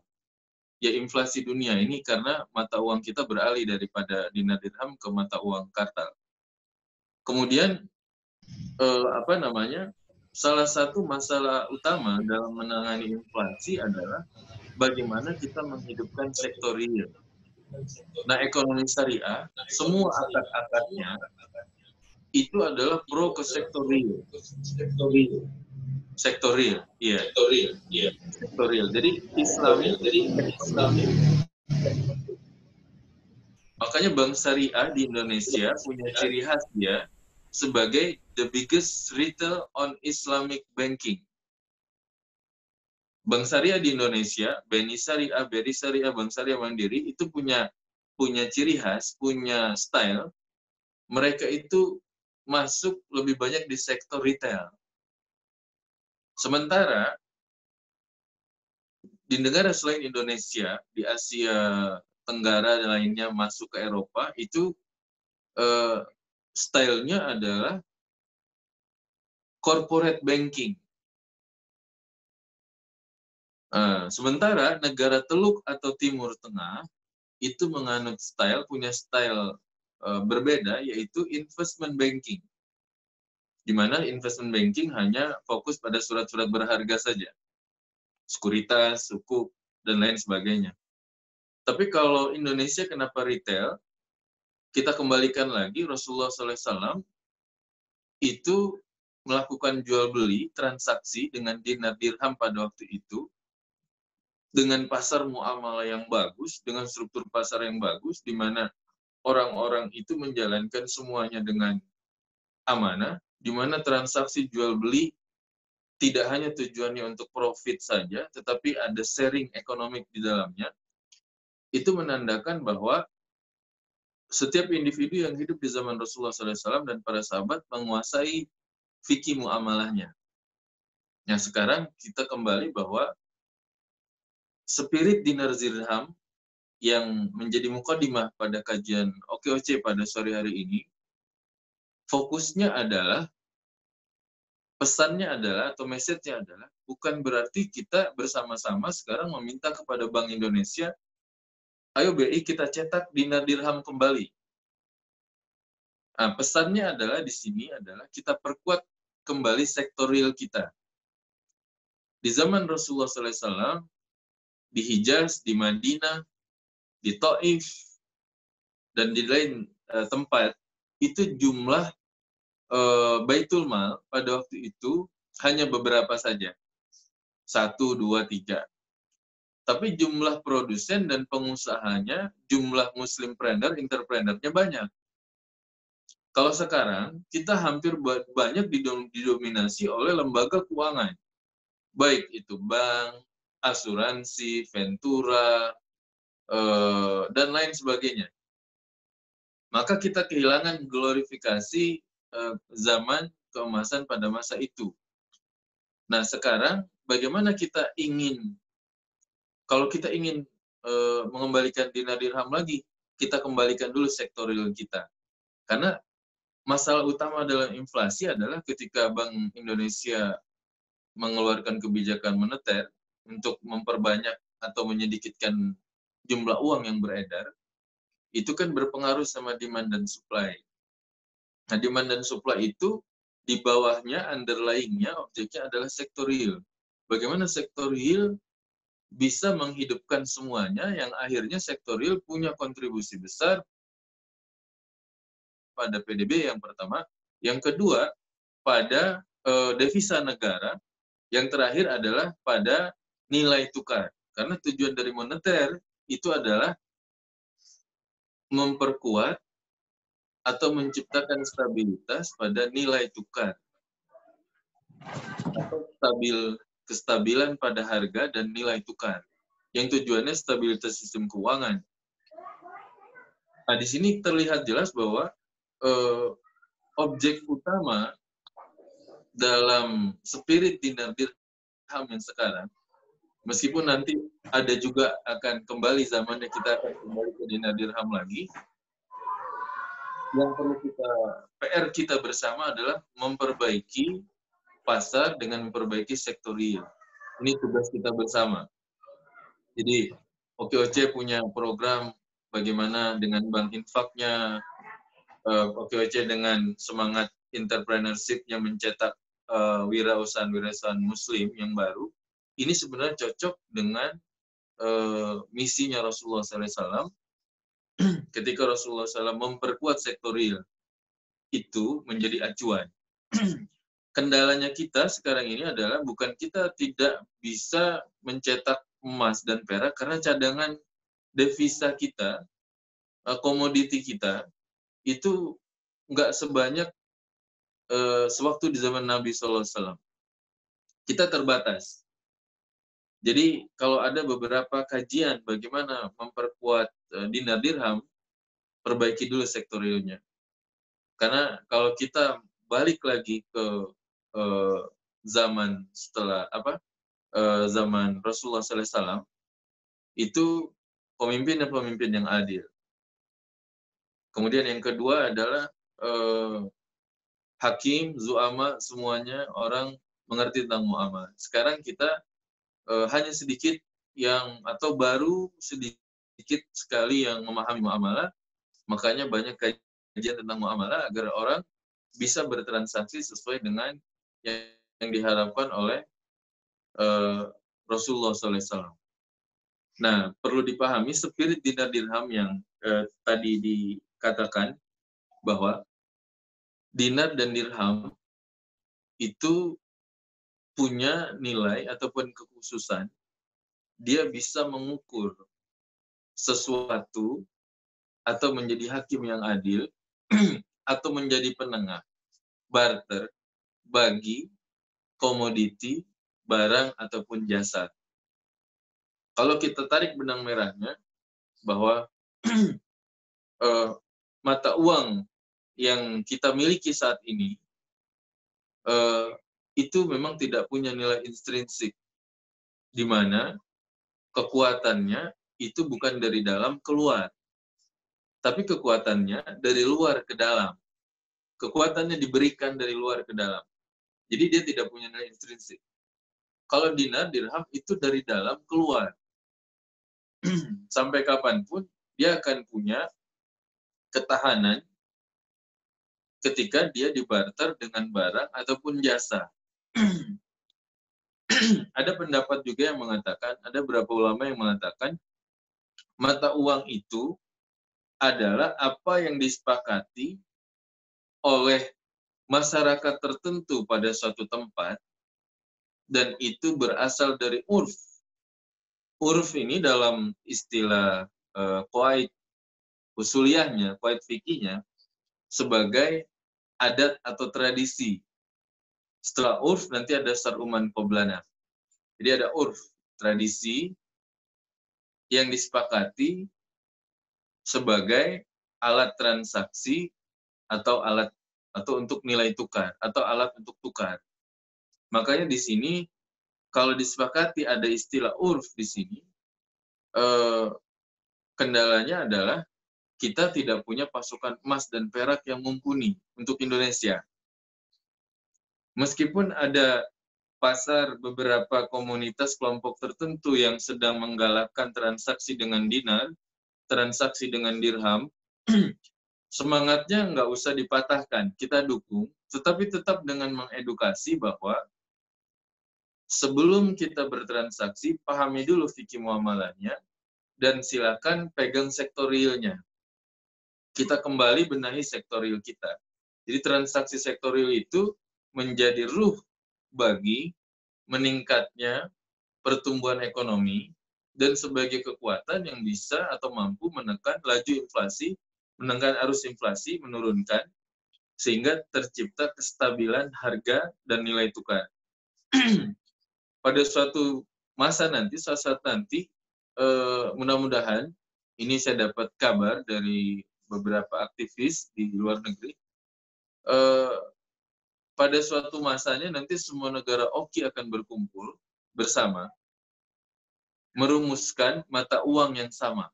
ya inflasi dunia ini karena mata uang kita beralih daripada dinar dirham ke mata uang kartal. Kemudian salah satu masalah utama dalam menangani inflasi adalah bagaimana kita menghidupkan sektor real. Nah, ekonomi syariah, semua akad-akadnya itu adalah pro ke sektor real. Sektor real. Jadi Islami. Makanya Bank Syariah di Indonesia punya ciri khas dia sebagai the biggest retail on Islamic banking. Bank Syariah di Indonesia, BNI Syariah, BRI Syariah, Bank Syariah Mandiri itu punya ciri khas, punya style. Mereka itu masuk lebih banyak di sektor retail. Sementara di negara selain Indonesia, di Asia Tenggara dan lainnya masuk ke Eropa, itu stylenya adalah corporate banking. Sementara negara Teluk atau Timur Tengah itu menganut punya style berbeda, yaitu investment banking. Di mana investment banking hanya fokus pada surat-surat berharga saja. Sekuritas, sukuk, dan lain sebagainya. Tapi kalau Indonesia kenapa retail? Kita kembalikan lagi, Rasulullah SAW itu melakukan jual beli, transaksi dengan dinar dirham pada waktu itu, dengan pasar muamalah yang bagus, dengan struktur pasar yang bagus, di mana orang-orang itu menjalankan semuanya dengan amanah, di mana transaksi jual beli tidak hanya tujuannya untuk profit saja, tetapi ada sharing ekonomi di dalamnya. Itu menandakan bahwa setiap individu yang hidup di zaman Rasulullah SAW dan para sahabat menguasai fikih muamalahnya. Nah, sekarang kita kembali bahwa spirit dinar dirham yang menjadi mukadimah pada kajian OKOC pada sore hari ini, fokusnya adalah pesannya adalah, atau message-nya adalah, bukan berarti kita bersama-sama sekarang meminta kepada Bank Indonesia, ayo BI kita cetak dinar dirham kembali. Nah, pesannya adalah di sini adalah kita perkuat kembali sektor real kita. Di zaman Rasulullah SAW, di Hijaz, di Madinah, di Taif, dan di lain tempat, itu jumlah Baitul Mal pada waktu itu hanya beberapa saja. 1, 2, 3. Tapi jumlah produsen dan pengusahanya, jumlah muslimpreneur, entrepreneurnya banyak. Kalau sekarang, kita hampir banyak didominasi oleh lembaga keuangan. Baik itu bank, asuransi, Ventura, dan lain sebagainya. Maka kita kehilangan glorifikasi zaman keemasan pada masa itu. Nah, sekarang bagaimana kita ingin, kalau kita ingin mengembalikan dinar dirham lagi, kita kembalikan dulu sektor real kita. Karena masalah utama dalam inflasi adalah ketika Bank Indonesia mengeluarkan kebijakan moneter untuk memperbanyak atau menyedikitkan jumlah uang yang beredar, itu kan berpengaruh sama demand dan supply. Nah, demand dan supply itu di bawahnya, underlying-nya, objeknya adalah sektor real. Bagaimana sektor real bisa menghidupkan semuanya, yang akhirnya sektor real punya kontribusi besar pada PDB yang pertama, yang kedua pada devisa negara, yang terakhir adalah pada nilai tukar. Karena tujuan dari moneter itu adalah memperkuat atau menciptakan stabilitas pada nilai tukar. Atau kestabilan pada harga dan nilai tukar. Yang tujuannya stabilitas sistem keuangan. Nah, di sini terlihat jelas bahwa objek utama dalam spirit dinar dirham yang sekarang, meskipun nanti ada juga akan kembali zamannya kita akan kembali ke dinar dirham lagi, yang perlu PR kita bersama adalah memperbaiki pasar dengan memperbaiki sektor real. Ini tugas kita bersama. Jadi OKOC punya program bagaimana dengan bank infaknya, OKOC dengan semangat entrepreneurship-nya mencetak wirausahaan muslim yang baru. Ini sebenarnya cocok dengan misinya Rasulullah SAW. Ketika Rasulullah SAW memperkuat sektor real, itu menjadi acuan. Kendalanya kita sekarang ini adalah bukan kita tidak bisa mencetak emas dan perak karena cadangan devisa kita, komoditi kita, itu nggak sebanyak sewaktu di zaman Nabi SAW. Kita terbatas. Jadi kalau ada beberapa kajian bagaimana memperkuat dinar dirham, perbaiki dulu sektor realnya. Karena kalau kita balik lagi ke zaman setelah zaman Rasulullah SAW, itu pemimpin yang adil. Kemudian yang kedua adalah hakim, zu'ama, semuanya orang mengerti tentang muamalah. Sekarang kita hanya sedikit yang, atau baru sedikit sekali yang memahami muamalah, makanya banyak kajian tentang muamalah agar orang bisa bertransaksi sesuai dengan yang diharapkan oleh Rasulullah SAW. Nah, perlu dipahami spirit dinar dirham yang tadi dikatakan bahwa dinar dan dirham itu punya nilai ataupun kekhususan, dia bisa mengukur sesuatu atau menjadi hakim yang adil atau menjadi penengah, barter, bagi komoditi, barang, ataupun jasa. Kalau kita tarik benang merahnya, bahwa mata uang yang kita miliki saat ini, itu memang tidak punya nilai intrinsik, di mana kekuatannya itu bukan dari dalam keluar, tapi kekuatannya dari luar ke dalam. Kekuatannya diberikan dari luar ke dalam. Jadi dia tidak punya nilai intrinsik. Kalau dinar, dirham itu dari dalam keluar. Sampai kapanpun dia akan punya ketahanan ketika dia dibarter dengan barang ataupun jasa. Ada pendapat juga yang mengatakan, ada beberapa ulama yang mengatakan, mata uang itu adalah apa yang disepakati oleh masyarakat tertentu pada suatu tempat, dan itu berasal dari urf. Urf ini dalam istilah qawaid usuliyahnya, qawaid fikihnya, sebagai adat atau tradisi. Setelah urf nanti ada saruman qoblana. Jadi ada urf, tradisi yang disepakati sebagai alat transaksi atau alat atau untuk nilai tukar atau alat untuk tukar. Makanya di sini kalau disepakati ada istilah urf di sini, kendalanya adalah kita tidak punya pasokan emas dan perak yang mumpuni untuk Indonesia. Meskipun ada pasar beberapa komunitas kelompok tertentu yang sedang menggalakkan transaksi dengan dinar, transaksi dengan dirham, semangatnya nggak usah dipatahkan, kita dukung, tetapi tetap dengan mengedukasi bahwa sebelum kita bertransaksi, pahami dulu fikih muamalahnya, dan silakan pegang sektorialnya. Kita kembali benahi sektorial kita. Jadi transaksi sektorial itu menjadi ruh bagi meningkatnya pertumbuhan ekonomi dan sebagai kekuatan yang bisa atau mampu menekan laju inflasi, menekan arus inflasi, menurunkan, sehingga tercipta kestabilan harga dan nilai tukar. Pada suatu masa nanti, suatu saat nanti, mudah-mudahan, ini saya dapat kabar dari beberapa aktivis di luar negeri, pada suatu masanya nanti semua negara oki akan berkumpul bersama, merumuskan mata uang yang sama.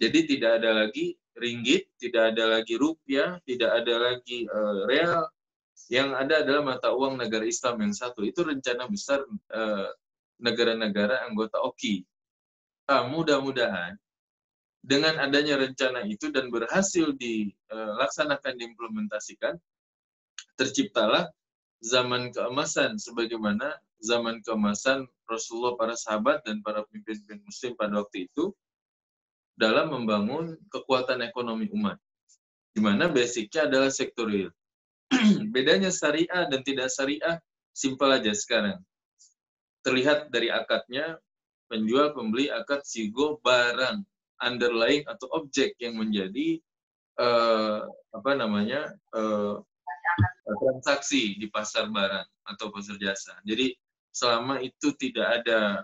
Jadi tidak ada lagi ringgit, tidak ada lagi rupiah, tidak ada lagi real. Yang ada adalah mata uang negara Islam yang satu. Itu rencana besar negara-negara anggota oki. Mudah-mudahan dengan adanya rencana itu dan berhasil dilaksanakan, diimplementasikan, terciptalah zaman keemasan sebagaimana zaman keemasan Rasulullah, para sahabat, dan para pemimpin muslim pada waktu itu dalam membangun kekuatan ekonomi umat, di mana basicnya adalah sektorial. Bedanya syariah dan tidak syariah simpel aja sekarang. Terlihat dari akadnya, penjual pembeli akad sigo barang, underlying atau objek yang menjadi transaksi di pasar barang atau pasar jasa. Jadi selama itu tidak ada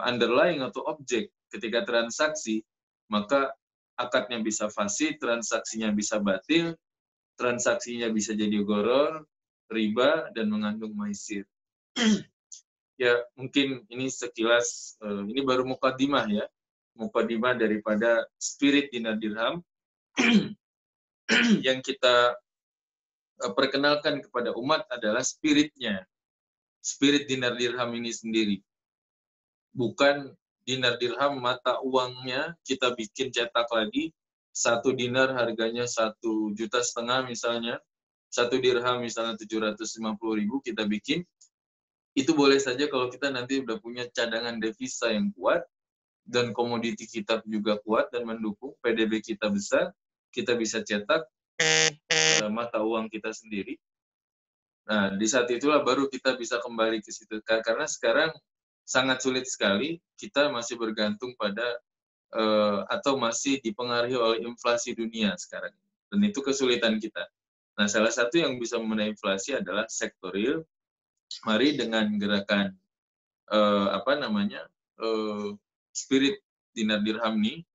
underlying atau objek ketika transaksi, maka akadnya bisa fasid, transaksinya bisa batil, transaksinya bisa jadi gharar, riba, dan mengandung maisir. Ya, mungkin ini sekilas, ini baru mukadimah ya, mukadimah daripada spirit dinar dirham yang kita perkenalkan kepada umat adalah spiritnya, spirit dinar dirham ini sendiri. Bukan dinar dirham mata uangnya kita bikin cetak lagi, 1 dinar harganya 1,5 juta misalnya, 1 dirham misalnya 750.000 kita bikin. Itu boleh saja kalau kita nanti udah punya cadangan devisa yang kuat, dan komoditi kita juga kuat dan mendukung, PDB kita besar, kita bisa cetak mata uang kita sendiri. Nah, di saat itulah baru kita bisa kembali ke situ. Karena sekarang sangat sulit sekali, kita masih bergantung pada atau masih dipengaruhi oleh inflasi dunia sekarang. Dan itu kesulitan kita. Nah, salah satu yang bisa memenuhi inflasi adalah sektorial. Mari dengan gerakan spirit dinar dirham ini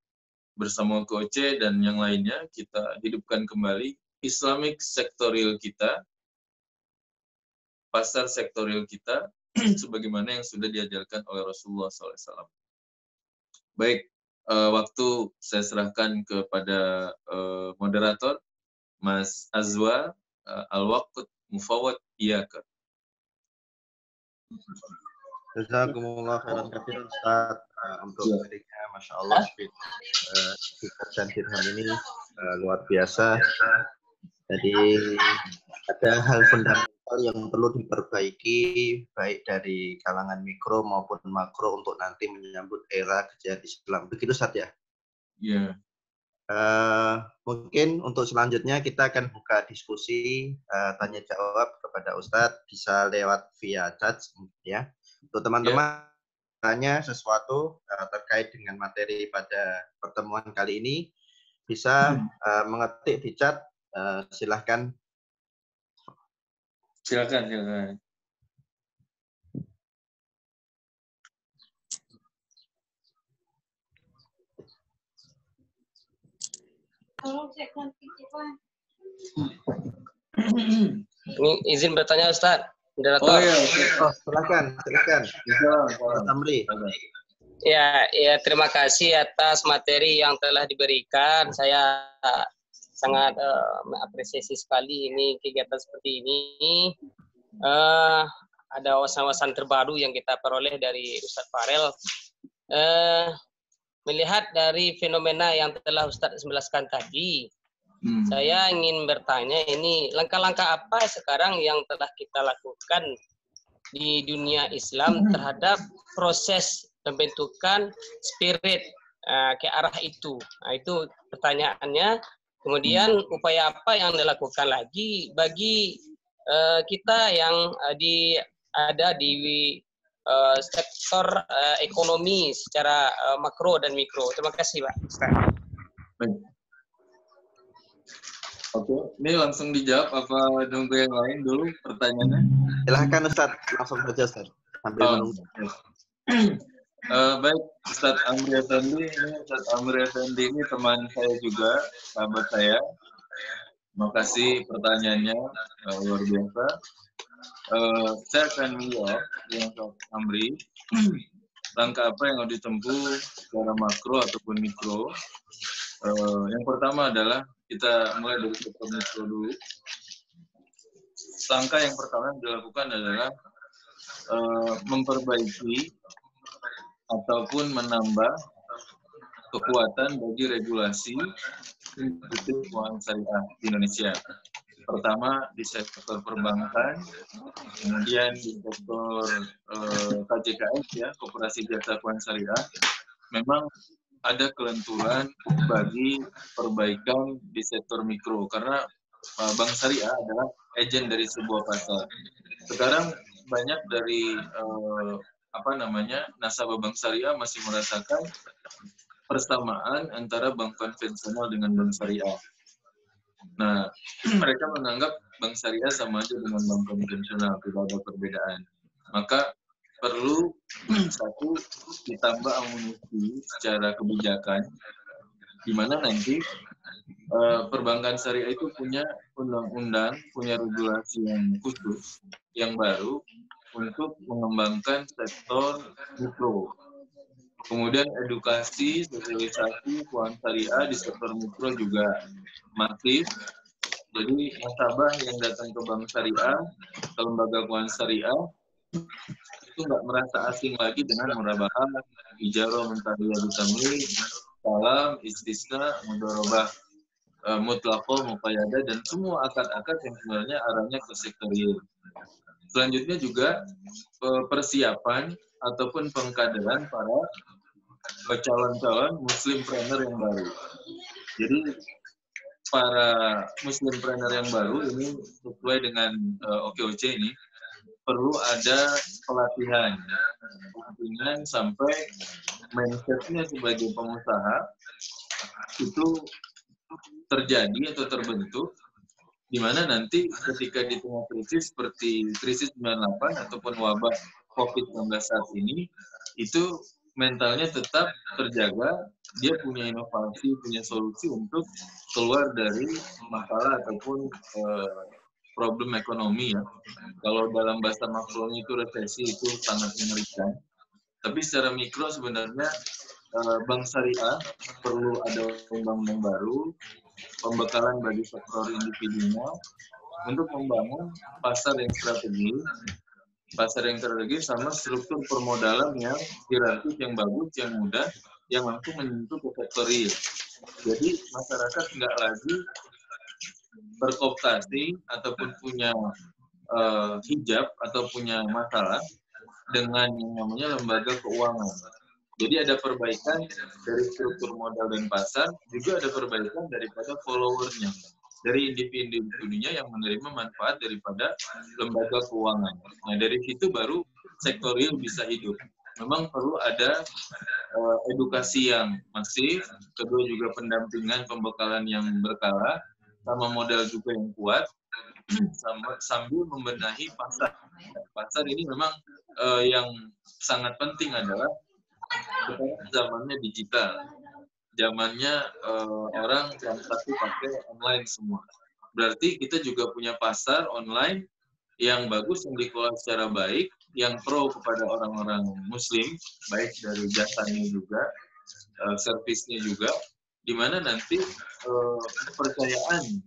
bersama KOC dan yang lainnya, kita hidupkan kembali Islamic sektorial kita, pasar sektorial kita, sebagaimana yang sudah diajarkan oleh Rasulullah SAW. Baik, waktu saya serahkan kepada moderator, Mas Azwa, al-waqt Mufawwad iyaka. Jazakumullah khairan katsiran Ustaz untuk dirinya, Masya Allah, sifat dan dirham ini luar biasa. Jadi ada hal fundamental yang perlu diperbaiki baik dari kalangan mikro maupun makro untuk nanti menyambut era kejayaan Islam. Begitu Ustaz ya? Iya. Mungkin untuk selanjutnya kita akan buka diskusi tanya jawab kepada Ustadz, bisa lewat via chat ya. Untuk teman-teman tanya sesuatu terkait dengan materi pada pertemuan kali ini, bisa mengetik di chat, silahkan. Silakan. Ini izin bertanya Ustaz. Oh iya. Silakan. Amri. Ya, terima kasih atas materi yang telah diberikan. Saya sangat mengapresiasi sekali ini kegiatan seperti ini. Ada wawasan-wawasan terbaru yang kita peroleh dari Ustadz Farel. Melihat dari fenomena yang telah Ustadz jelaskan tadi, saya ingin bertanya ini langkah-langkah apa sekarang yang telah kita lakukan di dunia Islam terhadap proses pembentukan spirit ke arah itu. Nah, itu pertanyaannya. Kemudian upaya apa yang dilakukan lagi bagi kita yang ada di sektor ekonomi secara makro dan mikro. Terima kasih, Pak. Baik. Oke, ini langsung dijawab apa nunggu yang lain dulu pertanyaannya? Silahkan Ustaz, langsung saja Ustaz. Sambil menunggu. Baik, Ustadz Amri Effendi. Ustadz Amri Effendi ini teman saya juga, sahabat saya. Terima kasih pertanyaannya, luar biasa. Saya akan menjawab dengan Ustadz Amri. Langkah apa yang harus ditempuh secara makro ataupun mikro? Yang pertama adalah kita mulai dari sektor mikro dulu. Langkah yang pertama yang dilakukan adalah memperbaiki ataupun menambah kekuatan bagi regulasi industri keuangan syariah di Indonesia. Pertama di sektor perbankan, kemudian di sektor KJKS ya, Koperasi Jasa Keuangan Syariah. Memang ada kelenturan bagi perbaikan di sektor mikro karena bank syariah adalah agen dari sebuah pasar. Sekarang banyak dari nasabah bank syariah masih merasakan persamaan antara bank konvensional dengan bank syariah. Nah, mereka menganggap bank syariah sama aja dengan bank konvensional, tidak ada perbedaan. Maka perlu satu ditambah amunisi secara kebijakan, di mana nanti perbankan syariah itu punya undang-undang, punya regulasi yang khusus, yang baru untuk mengembangkan sektor mikro. Kemudian edukasi, sosialisasi keuangan syariah di sektor mikro juga masif. Jadi nasabah yang datang ke bank syariah, ke lembaga keuangan syariah, itu nggak merasa asing lagi dengan murabahah, ijarah, mentahiyah, bitamlik, salam, istisna, mudharabah, mutlaqah, muqayyadah, dan semua akad-akad yang sebenarnya arahnya ke sektor real. Selanjutnya juga persiapan ataupun pengkaderan para calon-calon muslimpreneur yang baru. Jadi para muslimpreneur yang baru ini sesuai dengan OKOC ini perlu ada pelatihan sampai mindsetnya sebagai pengusaha itu terjadi atau terbentuk, di mana nanti ketika di tengah krisis seperti krisis 98 ataupun wabah COVID-19 saat ini, itu mentalnya tetap terjaga, dia punya inovasi, punya solusi untuk keluar dari masalah ataupun problem ekonomi ya. Kalau dalam bahasa makronya itu resesi itu sangat mengerikan. Tapi secara mikro sebenarnya bank syariah perlu ada undang-undang baru, pembekalan bagi sektor individunya, untuk membangun pasar yang strategis sama struktur permodalan yang hierarkis, yang bagus, yang mudah, yang langsung menyentuh ke sektor real. Jadi masyarakat nggak lagi berkooptasi ataupun punya hijab atau punya masalah dengan yang namanya lembaga keuangan. Jadi ada perbaikan dari struktur modal dan pasar, juga ada perbaikan daripada followernya, dari individu-individunya yang menerima manfaat daripada lembaga keuangan. Nah dari situ baru sektor real bisa hidup. Memang perlu ada edukasi yang masif, kedua juga pendampingan, pembekalan yang berkala, sama modal juga yang kuat, sambil membenahi pasar. Pasar ini memang yang sangat penting adalah zamannya digital, zamannya orang transaksi pakai online semua. Berarti kita juga punya pasar online yang bagus, yang dikelola secara baik, yang pro kepada orang-orang Muslim, baik dari jasanya juga, servisnya juga, di mana nanti kepercayaan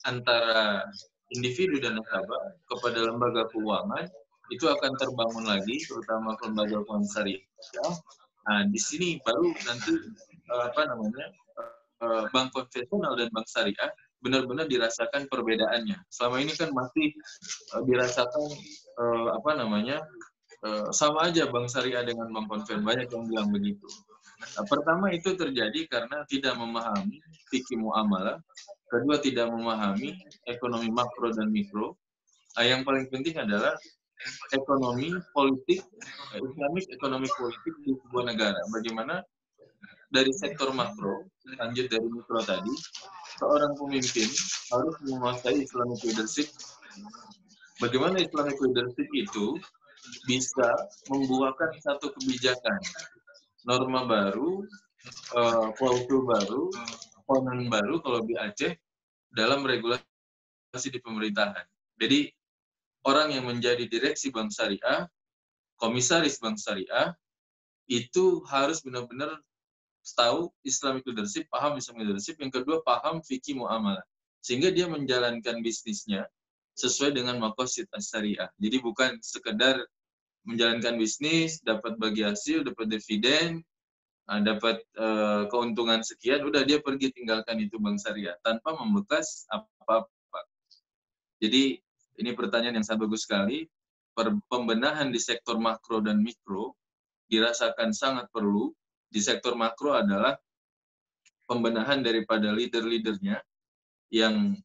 antara individu dan nasabah kepada lembaga keuangan itu akan terbangun lagi, terutama lembaga keuangan syariah. Nah, di sini baru nanti bank konvensional dan bank syariah benar-benar dirasakan perbedaannya. Selama ini kan masih dirasakan sama aja bank syariah dengan bank konvensional, banyak yang bilang begitu. Pertama itu terjadi karena tidak memahami fikih muamalah, kedua tidak memahami ekonomi makro dan mikro. Yang paling penting adalah ekonomi politik, Islamic ekonomi politik di sebuah negara. Bagaimana dari sektor makro, lanjut dari mikro tadi, seorang pemimpin harus menguasai Islamic leadership. Bagaimana Islamic leadership itu bisa membuahkan satu kebijakan, norma baru, klausul baru, konon baru kalau di Aceh dalam regulasi di pemerintahan. Jadi orang yang menjadi direksi bank syariah, komisaris bank syariah, itu harus benar-benar tahu Islamic leadership, paham Islamic leadership. Yang kedua, paham fikih muamalah, sehingga dia menjalankan bisnisnya sesuai dengan maqasid as-syariah. Jadi bukan sekedar menjalankan bisnis, dapat bagi hasil, dapat dividen, dapat keuntungan sekian, udah dia pergi tinggalkan itu bank syariah tanpa membekas apa-apa. Jadi ini pertanyaan yang sangat bagus sekali. Pembenahan di sektor makro dan mikro dirasakan sangat perlu. Di sektor makro adalah pembenahan daripada leader-leadernya yang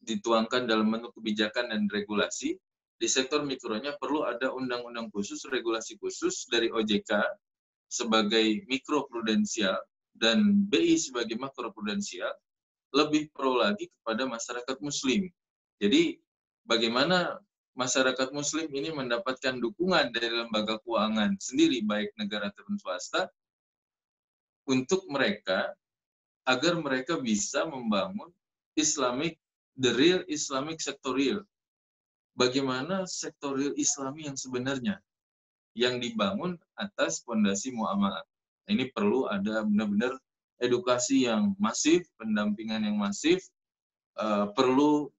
dituangkan dalam bentuk kebijakan dan regulasi. Di sektor mikronya perlu ada undang-undang khusus, regulasi khusus dari OJK sebagai mikroprudensial dan BI sebagai makroprudensial, lebih pro lagi kepada masyarakat muslim. Jadi bagaimana masyarakat muslim ini mendapatkan dukungan dari lembaga keuangan sendiri, baik negara ataupun swasta, untuk mereka, agar mereka bisa membangun the real Islamic sektorial. Bagaimana sektorial Islami yang sebenarnya, yang dibangun atas fondasi muamalah. Ini perlu ada benar-benar edukasi yang masif, pendampingan yang masif, perlu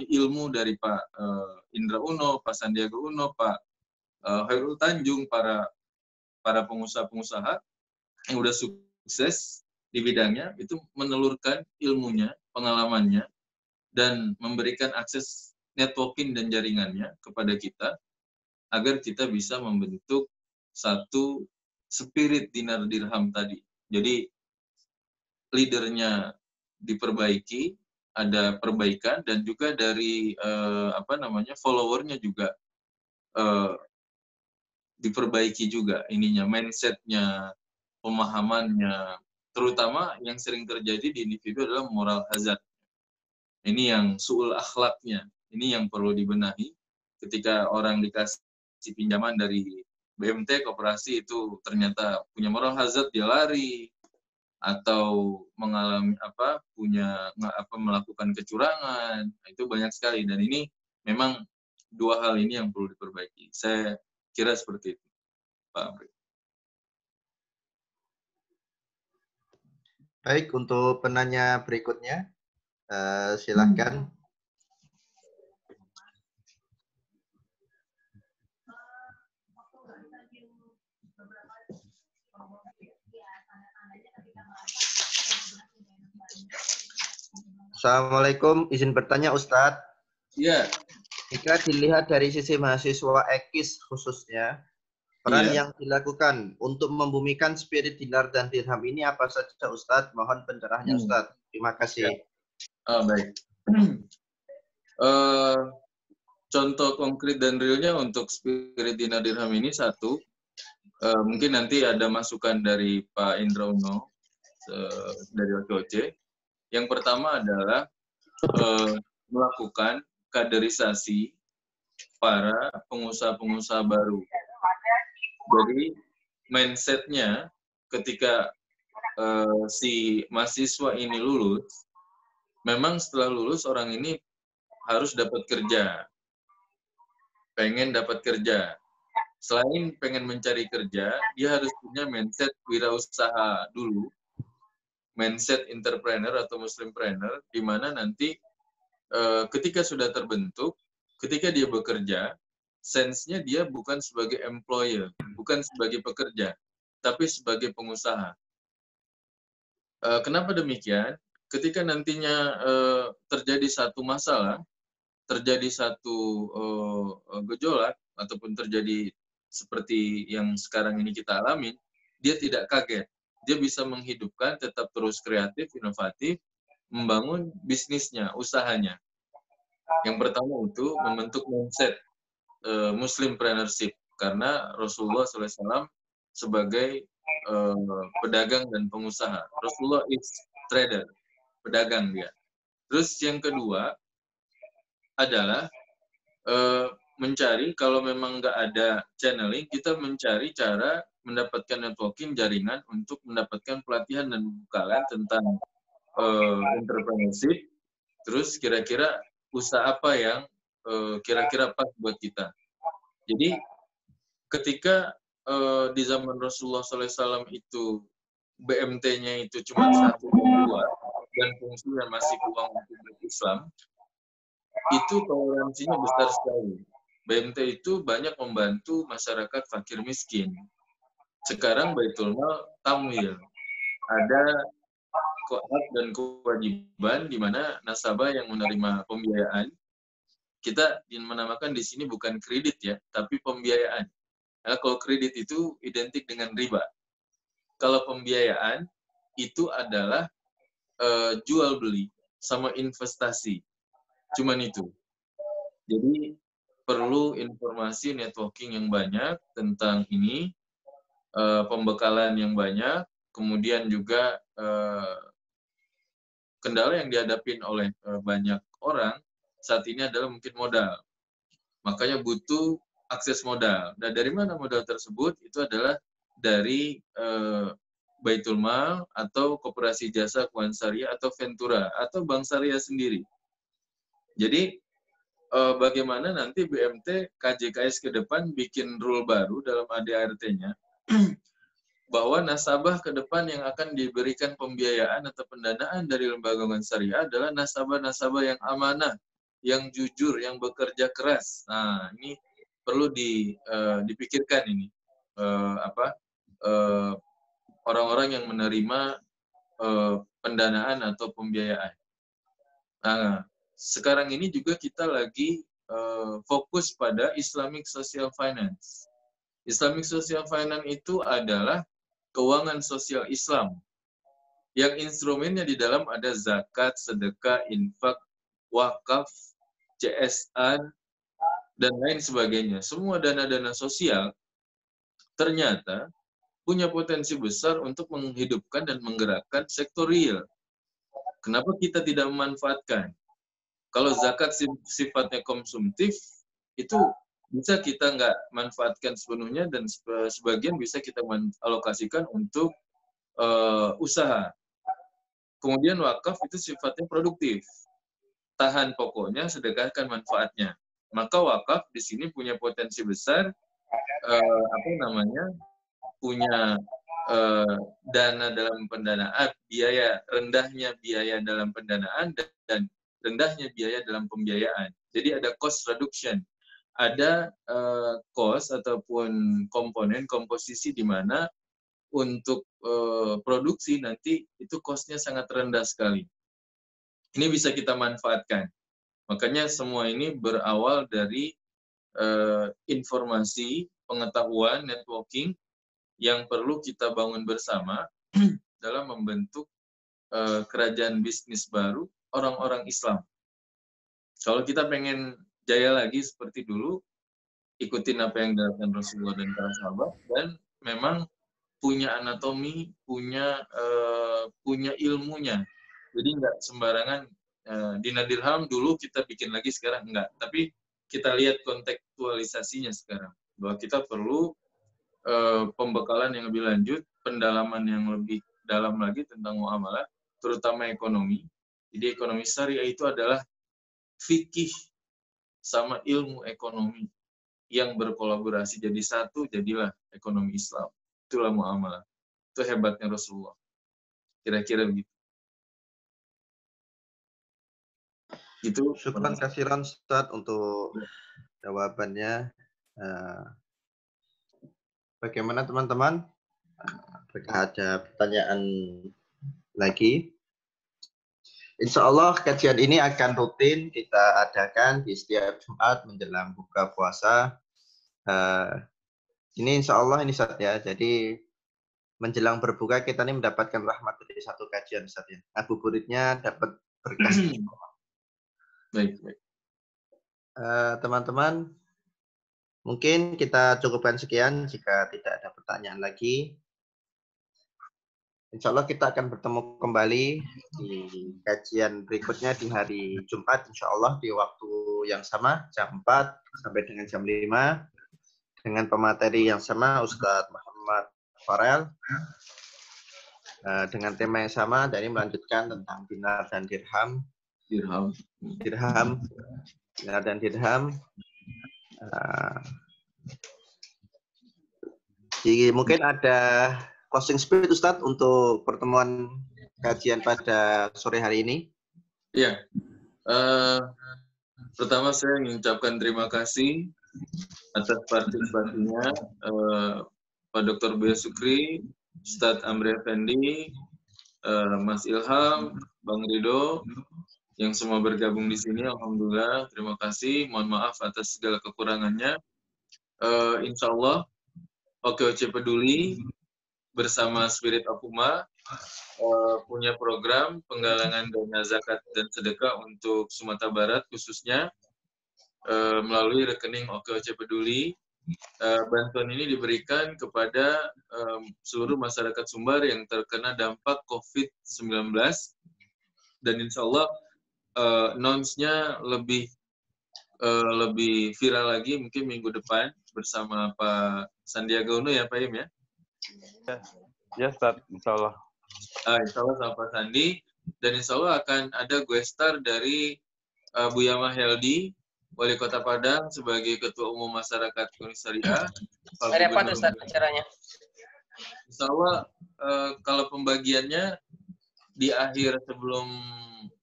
ilmu dari Pak Indra Uno, Pak Sandiaga Uno, Pak Khairul Tanjung, para pengusaha-pengusaha yang udah sukses di bidangnya, itu menelurkan ilmunya, pengalamannya, dan memberikan akses networking dan jaringannya kepada kita, agar kita bisa membentuk satu spirit dinar dirham tadi. Jadi leadernya diperbaiki, ada perbaikan, dan juga dari followernya juga diperbaiki juga ininya, mindsetnya, pemahamannya. Terutama yang sering terjadi di individu adalah moral hazard. Ini yang su'ul akhlaknya, ini yang perlu dibenahi. Ketika orang dikasih pinjaman dari BMT, koperasi, itu ternyata punya moral hazard, dia lari, atau mengalami melakukan kecurangan, itu banyak sekali. Dan ini memang dua hal ini yang perlu diperbaiki. Saya kira seperti itu, Pak Amri. Baik, untuk penanya berikutnya, Silahkan. Assalamualaikum, izin bertanya Ustadz. Iya. Jika dilihat dari sisi mahasiswa EKIS khususnya, peran yang dilakukan untuk membumikan spirit dinar dan dirham ini apa saja Ustadz? Mohon pencerahannya Ustadz. Terima kasih. Baik. Contoh konkret dan realnya untuk spirit dinar dirham ini satu, mungkin nanti ada masukan dari Pak Indra Uno dari OKOC. Yang pertama adalah melakukan kaderisasi para pengusaha-pengusaha baru. Jadi mindset-nya ketika si mahasiswa ini lulus, memang setelah lulus orang ini harus dapat kerja, pengen dapat kerja. Selain pengen mencari kerja, dia harus punya mindset wirausaha dulu, mindset entrepreneur atau muslimpreneur, di mana nanti ketika sudah terbentuk, ketika dia bekerja, sense-nya dia bukan sebagai employer, bukan sebagai pekerja, tapi sebagai pengusaha. Kenapa demikian? Ketika nantinya terjadi satu masalah, terjadi satu gejolak, ataupun terjadi seperti yang sekarang ini kita alami, dia tidak kaget. Dia bisa menghidupkan, tetap terus kreatif, inovatif, membangun bisnisnya, usahanya. Yang pertama itu membentuk mindset muslimpreneurship, karena Rasulullah SAW sebagai pedagang dan pengusaha. Rasulullah is trader, pedagang dia. Terus yang kedua adalah mencari, kalau memang nggak ada channeling, kita mencari cara mendapatkan networking, jaringan untuk mendapatkan pelatihan dan pembekalan tentang entrepreneurship. Terus kira-kira usaha apa yang kira-kira pas buat kita. Jadi ketika di zaman Rasulullah SAW itu BMT-nya itu cuma 1 dan 2 dan fungsinya masih uang publik Islam, itu toleransinya besar sekali. BMT itu banyak membantu masyarakat fakir miskin. Sekarang Baitul Mal tamwil, ada hak dan kewajiban di mana nasabah yang menerima pembiayaan, kita menamakan di sini bukan kredit ya, tapi pembiayaan. Nah, kalau kredit itu identik dengan riba. Kalau pembiayaan itu adalah jual beli sama investasi. Cuman itu. Jadi perlu informasi networking yang banyak tentang ini, pembekalan yang banyak, kemudian juga kendala yang dihadapin oleh banyak orang saat ini adalah mungkin modal. Makanya butuh akses modal. Dan dari mana modal tersebut? Itu adalah dari Baitul Mal atau Koperasi Jasa Keuangan Syariah atau Ventura atau Bank Syariah sendiri. Jadi bagaimana nanti BMT KJKS ke depan bikin rule baru dalam ADART-nya bahwa nasabah ke depan yang akan diberikan pembiayaan atau pendanaan dari lembaga keuangan syariah adalah nasabah-nasabah yang amanah, yang jujur, yang bekerja keras. Nah, ini perlu dipikirkan ini orang-orang yang menerima pendanaan atau pembiayaan. Nah, sekarang ini juga kita lagi fokus pada Islamic Social Finance. Islamic Social Finance itu adalah keuangan sosial Islam yang instrumennya di dalam ada zakat, sedekah, infak, wakaf, CSR, dan lain sebagainya. Semua dana-dana sosial ternyata punya potensi besar untuk menghidupkan dan menggerakkan sektor real. Kenapa kita tidak memanfaatkan? Kalau zakat sifatnya konsumtif, itu bisa kita nggak manfaatkan sepenuhnya dan sebagian bisa kita alokasikan untuk usaha. Kemudian wakaf itu sifatnya produktif. Tahan pokoknya, sedekahkan manfaatnya. Maka wakaf di sini punya potensi besar punya dana dalam pendanaan, rendahnya biaya dalam pendanaan dan rendahnya biaya dalam pembiayaan. Jadi ada cost reduction, ada cost ataupun komponen komposisi di mana untuk produksi nanti itu cost-nya sangat rendah sekali. Ini bisa kita manfaatkan. Makanya semua ini berawal dari informasi, pengetahuan, networking yang perlu kita bangun bersama dalam membentuk kerajaan bisnis baru orang-orang Islam. Kalau kita pengen jaya lagi seperti dulu, ikutin apa yang dilakukan Rasulullah dan para sahabat, dan memang punya anatomi, punya ilmunya. Jadi nggak sembarangan dina dirham dulu kita bikin lagi, sekarang enggak. Tapi kita lihat kontekstualisasinya sekarang, bahwa kita perlu pembekalan yang lebih lanjut, pendalaman yang lebih dalam lagi tentang muamalah, terutama ekonomi. Jadi ekonomi syariah itu adalah fikih sama ilmu ekonomi yang berkolaborasi jadi satu, jadilah ekonomi Islam. Itulah muamalah. Itu hebatnya Rasulullah. Kira-kira begitu. Itu. Syukran kasiran Ustaz untuk jawabannya. Bagaimana teman-teman? Apakah ada pertanyaan lagi? Insya Allah kajian ini akan rutin kita adakan di setiap Jumat menjelang buka puasa. Ini insya Allah ini Ustaz ya. Jadi menjelang berbuka kita ini mendapatkan rahmat dari satu kajian Ustaz ya. Ngabuburitnya dapat berkah. Baik. Teman-teman, mungkin kita cukupkan sekian jika tidak ada pertanyaan lagi. Insya Allah kita akan bertemu kembali di kajian berikutnya di hari Jumat, insya Allah di waktu yang sama, jam 4 sampai dengan jam 5, dengan pemateri yang sama, Ustadz Muhammad Farel, dengan tema yang sama, dan ini melanjutkan tentang dinar dan dirham. Dinar dan dirham. Jadi mungkin ada closing speech Ustadz untuk pertemuan kajian pada sore hari ini. Iya. Pertama saya ingin ucapkan terima kasih atas partisipasinya Pak Dr. Buya Sukri, Ustadz Amri Effendi, Mas Ilham, Bang Ridho, yang semua bergabung di sini. Alhamdulillah, terima kasih. Mohon maaf atas segala kekurangannya. Insya Allah, OKOC Peduli bersama Spirit of Ummah punya program penggalangan dana zakat dan sedekah untuk Sumatera Barat khususnya melalui rekening OKOC Peduli. Bantuan ini diberikan kepada seluruh masyarakat Sumbar yang terkena dampak COVID-19, dan insya Allah announce-nya lebih viral lagi mungkin minggu depan bersama Pak Sandiaga Uno ya Pak Im ya? Ya Ustaz, insya Allah. Insya Allah sama Pak Sandi, dan insya Allah akan ada guest star dari Buya Mahyaldi, Wali Kota Padang sebagai Ketua Umum Masyarakat Indonesia Syariah. Hari apa tuh Ustaz acaranya? Insya Allah kalau pembagiannya di akhir sebelum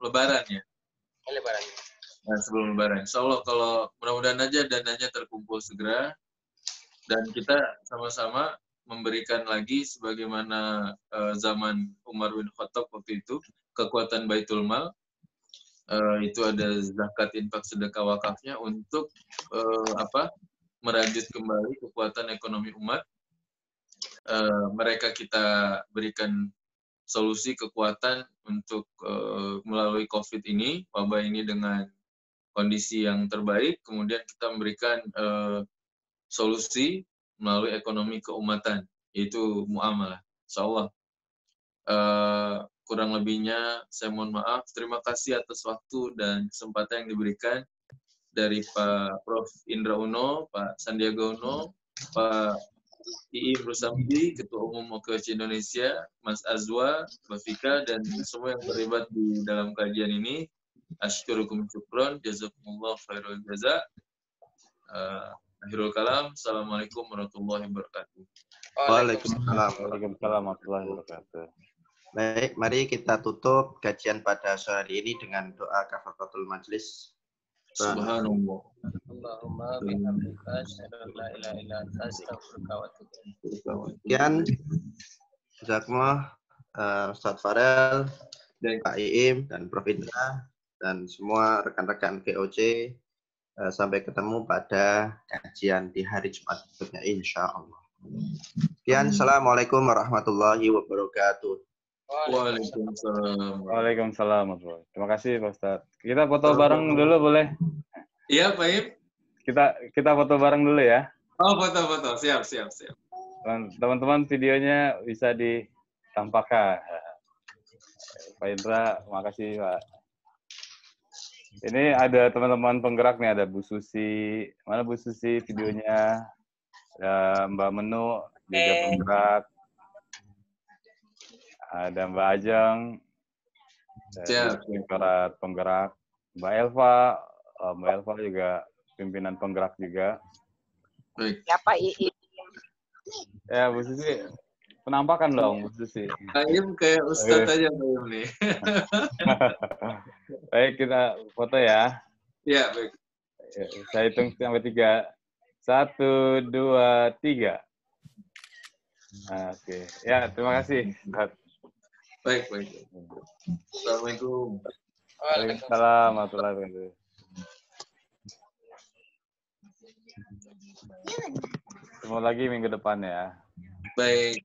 Lebaran ya. Lebaran. Nah, sebelum Lebaran. Insya Allah kalau mudah-mudahan aja dananya terkumpul segera dan kita sama-sama memberikan lagi sebagaimana zaman Umar bin Khattab waktu itu, kekuatan Baitul Mal, itu ada zakat, infak, sedekah, wakafnya untuk merajut kembali kekuatan ekonomi umat. Mereka kita berikan solusi kekuatan untuk melalui COVID ini, wabah ini dengan kondisi yang terbaik, kemudian kita memberikan solusi melalui ekonomi keumatan, yaitu muamalah. Insyaallah. Kurang lebihnya saya mohon maaf. Terima kasih atas waktu dan kesempatan yang diberikan dari Pak Prof. Indra Uno, Pak Sandiaga Uno, Pak Iim Rusamdi, Ketua Umum OKOC Indonesia, Mas Azwa, Mbak Fika, dan semua yang terlibat di dalam kajian ini. Asykurukum syukron, jazakumullah khairul jaza. Akhirul kalam, assalamualaikum warahmatullahi wabarakatuh. Waalaikumsalam. Waalaikumsalam warahmatullahi wabarakatuh. Baik, mari kita tutup kajian pada sore hari ini dengan doa kafaratul majlis. Subhanallah. Allahumma bihamdika asyhadu an la ilaha illa anta astaghfiruka wa atubu ilaik. Sekian, jazakumullah Ustaz Farel, Pak Iim, dan Prof. Indra, dan semua rekan-rekan VOC. Sampai ketemu pada kajian di hari Jumat berikutnya, insya Allah. Sekian, Assalamualaikum warahmatullahi wabarakatuh. Waalaikumsalam. Waalaikumsalam. Terima kasih Pak Ustadz. Kita foto bareng dulu boleh? Iya, Pak Iim. Kita foto bareng dulu ya. Oh, foto-foto. Siap. Teman-teman videonya bisa ditampakkan. Pak Indra, makasih Pak. Ini ada teman-teman penggerak nih, ada Bu Susi. Mana Bu Susi videonya? Ada Mbak Menu juga penggerak. Ada Mbak Ajeng. Para penggerak. Mbak Elva juga pimpinan penggerak juga. Baik. Ya Pak Iim. Ya Bu Susi, penampakan dong Bu Susi. Pak Iim kayak Ustadz aja Pak Iim nih. Baik, kita foto ya. Iya, baik. Saya hitung sampai 3. 1, 2, 3. Nah, oke. Ya, terima kasih. Baik. Assalamualaikum. Waalaikumsalam warahmatullahi wabarakatuh. Ketemu lagi minggu depan ya. Baik.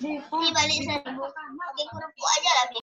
Di balik saya buka.